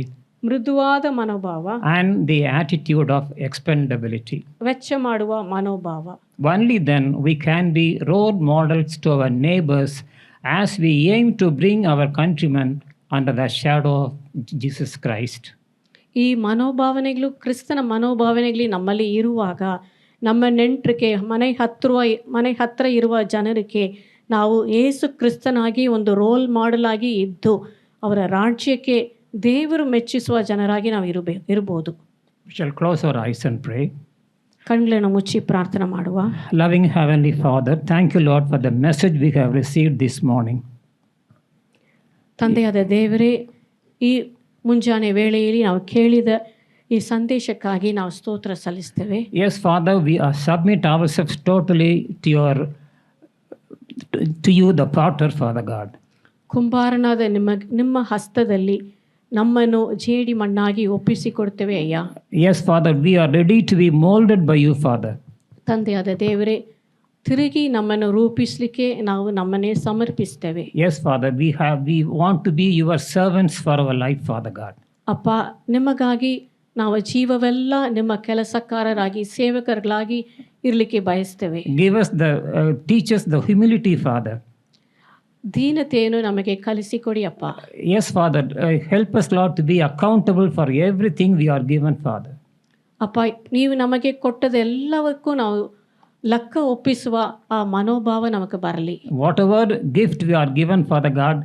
ಮೃದುವಾದ ಮನೋಭಾವ, and the attitude of expendability. ವೆಚ್ಚ ಮಾಡುವ ಮನೋಭಾವ. Only then we can be role models to our neighbors as we aim to bring our countrymen under the shadow of Jesus Christ. ಈ ಮನೋಭಾವನೆಗಳು, ಕ್ರಿಸ್ತನ ಮನೋಭಾವನೆಗಳು ನಮ್ಮಲ್ಲಿ ಇರುವಾಗ ನಮ್ಮ ನೆಂಟರಿಗೆ, ಮನೆ ಹತ್ತಿರ ಇರುವ ಜನರಿಗೆ ನಾವು ಯೇಸು ಕ್ರಿಸ್ತನಾಗಿ ಒಂದು ರೋಲ್ ಮಾಡೆಲ್ ಆಗಿ ಇದ್ದು ಅವರ ರಾಜ್ಯಕ್ಕೆ ದೇವರು ಮೆಚ್ಚಿಸುವ ಜನರಾಗಿ ನಾವು ಇರಬಹುದು. We shall close our eyes and pray. ಕಣ್ಗಳನ್ನು ಮುಚ್ಚಿ ಪ್ರಾರ್ಥನೆ ಮಾಡುವ. Loving Heavenly Father, thank you, Lord, for the message we have received this morning. ತಂದೆಯಾದ ದೇವರೇ, ಈ ಮುಂಜಾನೆ ವೇಳೆಯಲ್ಲಿ ನಾವು ಕೇಳಿದ ಈ ಸಂದೇಶಕ್ಕಾಗಿ ನಾವು ಸ್ತೋತ್ರ ಸಲ್ಲಿಸ್ತೇವೆ. Yes, Father, we submit ourselves totally to you, the potter, Father God. ಕುಂಬಾರನಾದ ನಿಮ್ಮ ಹಸ್ತದಲ್ಲಿ ನಮ್ಮನ್ನು ಜೇಡಿ ಮಣ್ಣಾಗಿ ಒಪ್ಪಿಸಿಕೊಡ್ತೇವೆ ಅಯ್ಯ. Yes, Father, we are ready to be molded by you, Father. ತಂದೆಯಾದ ದೇವರೇ, ತಿರುಗಿ ನಮ್ಮನ್ನು ರೂಪಿಸಲಿಕ್ಕೆ ನಾವು ನಮ್ಮನ್ನೇ ಸಮರ್ಪಿಸ್ತೇವೆ. Yes, Father, we want to be your servants for our life, Father God. ಅಪ್ಪ, ನಿಮಗಾಗಿ ನಾವು ಜೀವವೆಲ್ಲ ನಿಮ್ಮ ಕೆಲಸಕಾರರಾಗಿ, ಸೇವಕರಾಗಿ ಇರಲಿಕ್ಕೆ ಬಯಸ್ತೇವೆ. Teach us the humility, Father. ದೀನತೆಯನ್ನು ನಮಗೆ ಕಲಿಸಿಕೊಡಿ ಅಪ್ಪ. Yes, Father, help us, Lord, to be accountable for everything we are given, Father. ಅಪ್ಪ, ನೀವು ನಮಗೆ ಕೊಟ್ಟದೆಲ್ಲವಕ್ಕೂ ನಾವು ಲೆಕ್ಕ ಒಪ್ಪಿಸುವ ಆ ಮನೋಭಾವ ನಮಗೆ ಬರಲಿ. Whatever gift we are given, Father God,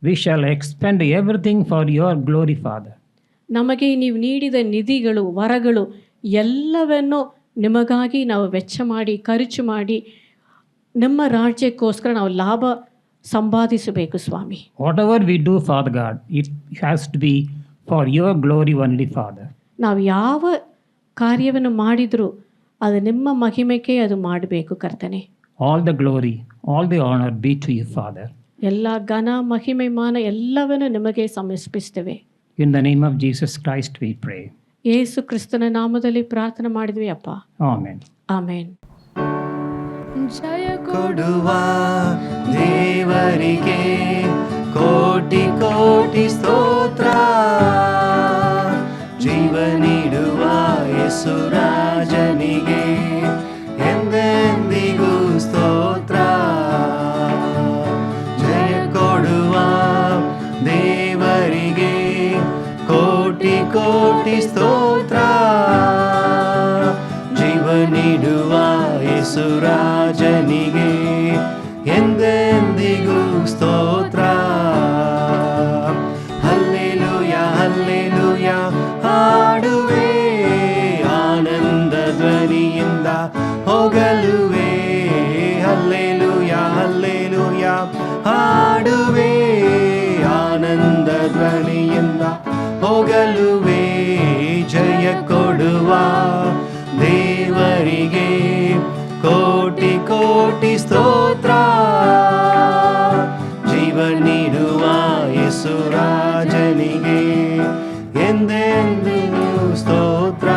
we shall expend everything for your glory, Father. ನಮಗೆ ನೀವು ನೀಡಿದ ನಿಧಿಗಳು, ವರಗಳು ಎಲ್ಲವನ್ನೂ ನಿಮಗಾಗಿ ನಾವು ವೆಚ್ಚ ಮಾಡಿ, ಖರ್ಚು ಮಾಡಿ ನಮ್ಮ ರಾಜ್ಯಕ್ಕೋಸ್ಕರ ನಾವು ಲಾಭ ಸಂಪಾದಿಸಬೇಕು ಸ್ವಾಮಿ. Whatever we do, Father God, it has to be for your glory only, Father. ನಾವು ಯಾವ ಕಾರ್ಯವನ್ನು ಮಾಡಿದರೂ ಅದು ನಿಮ್ಮ ಮಹಿಮೆಗೆ ಅದು ಮಾಡಬೇಕು ಕರ್ತನೆ. All the glory, all the honor be to you, Father. ಎಲ್ಲ ಘನ, ಮಹಿಮೆ, ಮಾನ ಎಲ್ಲವನ್ನು ನಿಮಗೆ ಸಮರ್ಪಿಸ್ತೇವೆ. In the name of Jesus Christ we pray. ಯೇಸು ಕ್ರಿಸ್ತನ ನಾಮದಲ್ಲಿ ಪ್ರಾರ್ಥನೆ ಮಾಡಿದ್ವಿ ಅಪ್ಪ. Amen. ಆಮೇನ್. ಜಯ ಕೊಡುವ ದೇವರಿಗೆ ಕೋಟಿ ಕೋಟಿ ಸ್ತೋತ್ರ, ಜೀವ ನೀಡುವ ಯೇಸು ರಾಜನಿಗೆ ಎಂದೆಂದಿಗೂ ಸ್ತೋತ್ರ. ಜಯ ಕೊಡುವ ದೇವರಿಗೆ ಕೋಟಿ ಕೋಟಿ ಸ್ತೋತ್ರ, ಜೀವ ನೀಡುವ ಯೇಸು ರಾಜನಿಗೆ ಎಂದೆಂದಿಗೂ ಸ್ತೋತ್ರ. ಹಲ್ಲೆಲೂಯ ಹಲ್ಲೆಲೂಯ ಹಾಡುವೆ, ಆನಂದ ಧ್ವನಿಯಿಂದ ಹೊಗಲುವೆ. ಹಲ್ಲೆಲೂಯ ಹಲ್ಲೆಲೂಯ ಹಾಡುವೆ, ಆನಂದ ಧ್ವನಿಯಿಂದ ಹೊಗಲುವೆ. ಜಯ ಕೊಡುವ ದೇವರಿಗೆ ಕೋಟಿ ಕೋಟಿ ಸ್ತೋತ್ರ, ಜೀವ ನೀಡುವ ಯೇಸು ರಾಜನಿಗೆ ಎಂದೆಂದಿಗೂ ಸ್ತೋತ್ರ.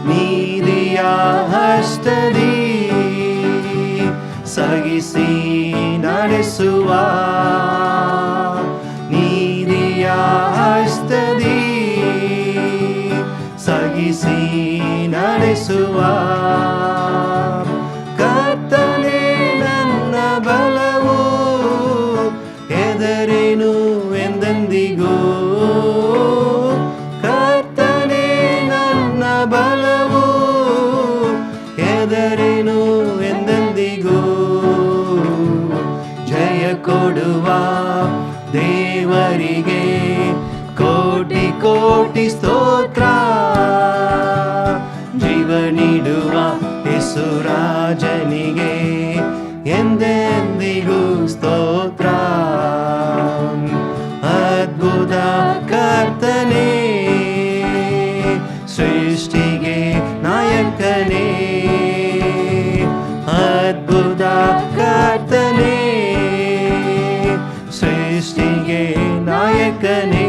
ನೀತಿಯ ಹಸ್ತದಿ ಸಗಿಸಿ ನಡೆಸುವ, ನೀತಿಯ ಹಸ್ತದಿ ಸಗಿಸಿ ನಡೆಸುವ. ಕರ್ತನೇ ನನ್ನ ಬಲವು, ಹೆದರೇನು ಎಂದೆಂದಿಗೂ. ಕರ್ತನೇ ನನ್ನ ಬಲವು, ಹೆದರೇನು ಎಂದೆಂದಿಗೂ. ಜಯ ಕೊಡುವ ಯೇಸುರಾಜನಿಗೆ ಎಂದೆಂದಿಗೂ ಸ್ತೋತ್ರ. ಅದ್ಭುತ ಕರ್ತನೇ, ಸೃಷ್ಟಿಗೆ ನಾಯಕನೇ, ಅದ್ಭುತ ಕರ್ತನೇ, ಸೃಷ್ಟಿಗೆ ನಾಯಕನೇ,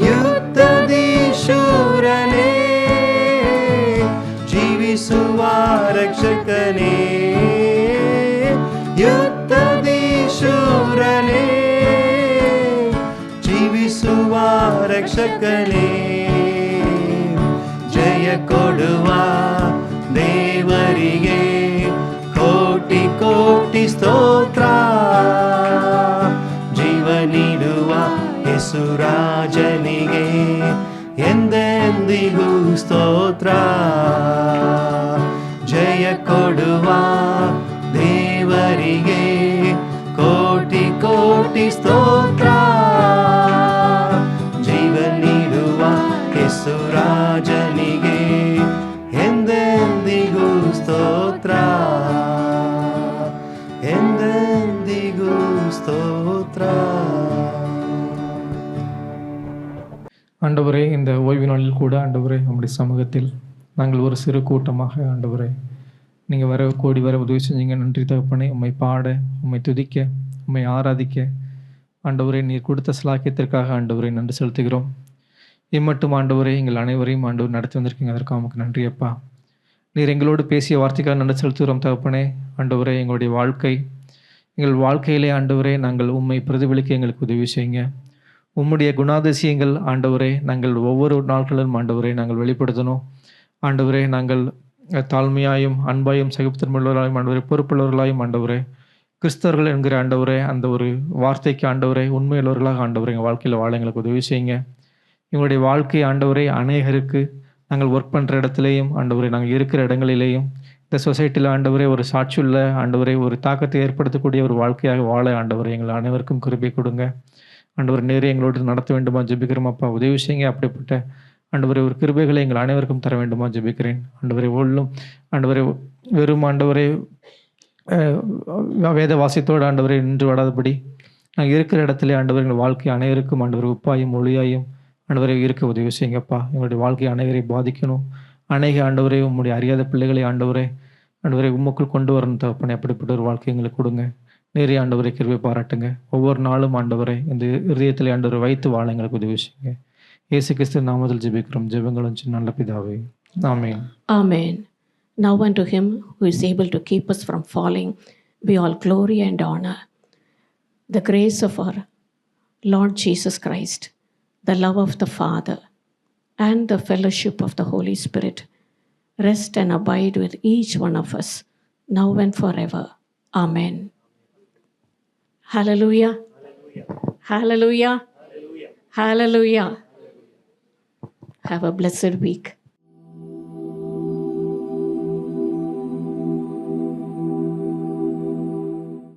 ಯುದ್ಧದಿ ಶೂರನೇ, ಜೀವಿಸುವ ರಕ್ಷಕನೇ, ಯುದ್ಧದಿ ಶೂರನೇ, ಜೀವಿಸುವ ರಕ್ಷಕನೇ, ಜಯ ಕೊಡುವ ದೇವರಿಗೆ ಕೋಟಿ ಕೋಟಿ ಸ್ತೋತ್ರ. ಜೀವ ನೀಡುವ ಯೇಸುರಾಜನಿಗೆ ಎಂದೆಂದಿಗೂ ಸ್ತೋತ್ರ. ಜಯ ಕೊಡುವ ದೇವರಿಗೆ ಕೋಟಿ ಕೋಟಿ ಸ್ತೋತ್ರ. ಜೀವ ನೀಡುವ ಯೇಸುರಾಜನಿಗೆ ಎಂದೆಂದಿಗೂ ಸ್ತೋತ್ರ, ಎಂದೆಂದಿಗೂ ಸ್ತೋತ್ರ. ஆண்டவரே, இந்த ஓய்வு நாளில் கூட ஆண்டவரே நம்முடைய சமூகத்தில் நாங்கள் ஒரு சிறு கூட்டமாக ஆண்டவரே நீங்கள் வர கோடி வர உதவி செஞ்சீங்க. நன்றி தகப்பனே. உம்மை பாட, உம்மை துதிக்க, உம்மை ஆராதிக்க ஆண்டவரே நீர் கொடுத்த சலாக்கியத்திற்காக ஆண்டவரை நன்றி செலுத்துகிறோம். இம்மட்டும் ஆண்டவரே எங்கள் அனைவரையும் ஆண்டவர் நடத்தி வந்திருக்கீங்க. அதற்காக உமக்கு நன்றி அப்பா. நீர் எங்களோடு பேசிய வார்த்தைக்காக நன்றி செலுத்துகிறோம் தகப்பனே. ஆண்டவரே எங்களுடைய எங்கள் வாழ்க்கையிலே ஆண்டவரே நாங்கள் உம்மை பிரதிபலிக்க எங்களுக்கு உதவி செய்யுங்க. உம்முடைய குணாதிசயங்கள் ஆண்டவரே நாங்கள் ஒவ்வொரு நாட்களிலும் ஆண்டவரே நாங்கள் வெளிப்படுத்தணும். ஆண்டவரே நாங்கள் தாழ்மையாயும் அன்பாயும் சகிப்புத்தன்மையுள்ளவர்களாயும் ஆண்டவரே பொறுப்புள்ளவர்களாயும் ஆண்டவரே கிறிஸ்தவர்கள் என்கிற ஆண்டவரே அந்த ஒரு வார்த்தைக்கு ஆண்டவரே உண்மையுள்ளவர்களாக ஆண்டவரே எங்கள் வாழ்க்கையில் வாழ எங்களுக்கு உதவி செய்யுங்க. எங்களுடைய வாழ்க்கை ஆண்டவரே அநேகருக்கு நாங்கள் ஒர்க் பண்ணுற இடத்துலையும் ஆண்டவரே நாங்கள் இருக்கிற இடங்களிலேயும் இந்த சொசைட்டியில் ஆண்டவரே ஒரு சாட்சியுள்ள ஆண்டவரே ஒரு தாக்கத்தை ஏற்படுத்தக்கூடிய ஒரு வாழ்க்கையாக வாழ ஆண்டவரே எங்கள் அனைவருக்கும் கிருபை கொடுங்க. ஆண்டவர் நேரே எங்களோடு நடத்த வேண்டுமா ஜெபிக்கிறோம் அப்பா. உதவி செய்யுங்க. அப்படிப்பட்ட ஆண்டவரே ஒரு கிருபைகளை எங்கள் அனைவருக்கும் தர வேண்டுமா ஜெபிக்கிறேன். ஆண்டவரே உள்ளும் ஆண்டவரே வெறும் ஆண்டவரே வேத வாசியத்தோடு ஆண்டவரை நின்று விடாதபடி நாங்கள் இருக்கிற இடத்துல ஆண்டவர் எங்கள் வாழ்க்கை அனைவருக்கும் ஆண்டவர் உப்பாயும் ஒளியாயும் ஆண்டவரை இருக்க உதவி செய்யுங்கப்பா. எங்களுடைய வாழ்க்கை அனைவரை பாதிக்கணும். அநேக ஆண்டவரை உம்முடைய அறியாத பிள்ளைகளை ஆண்டவரை உம்முக்குள் கொண்டு வரணும் தகப்பனே. அப்படிப்பட்ட ஒரு வாழ்க்கை எங்களுக்கு கொடுங்க. நேரே ஆண்டவரை கிருபை பாராட்டுங்க. ஒவ்வொரு நாளும் ஆண்டவரை இந்த இதயத்தில் ஆண்டவரை வைத்து வாழ எங்களுக்கு உதவி செய்யுங்க. இயேசு கிறிஸ்து நாமத்தில் ஜெபிக்கிறோம். ஜெபங்களும் நல்ல பிதாவே, ஆமென். Amen. Now unto him who is able to keep us from falling be all glory and honor. The grace of our Lord Jesus Christ, the love of the Father, and the fellowship of the Holy Spirit rest and abide with each one of us, now and forever. Amen. Hallelujah. Hallelujah. Hallelujah. Have a blessed week.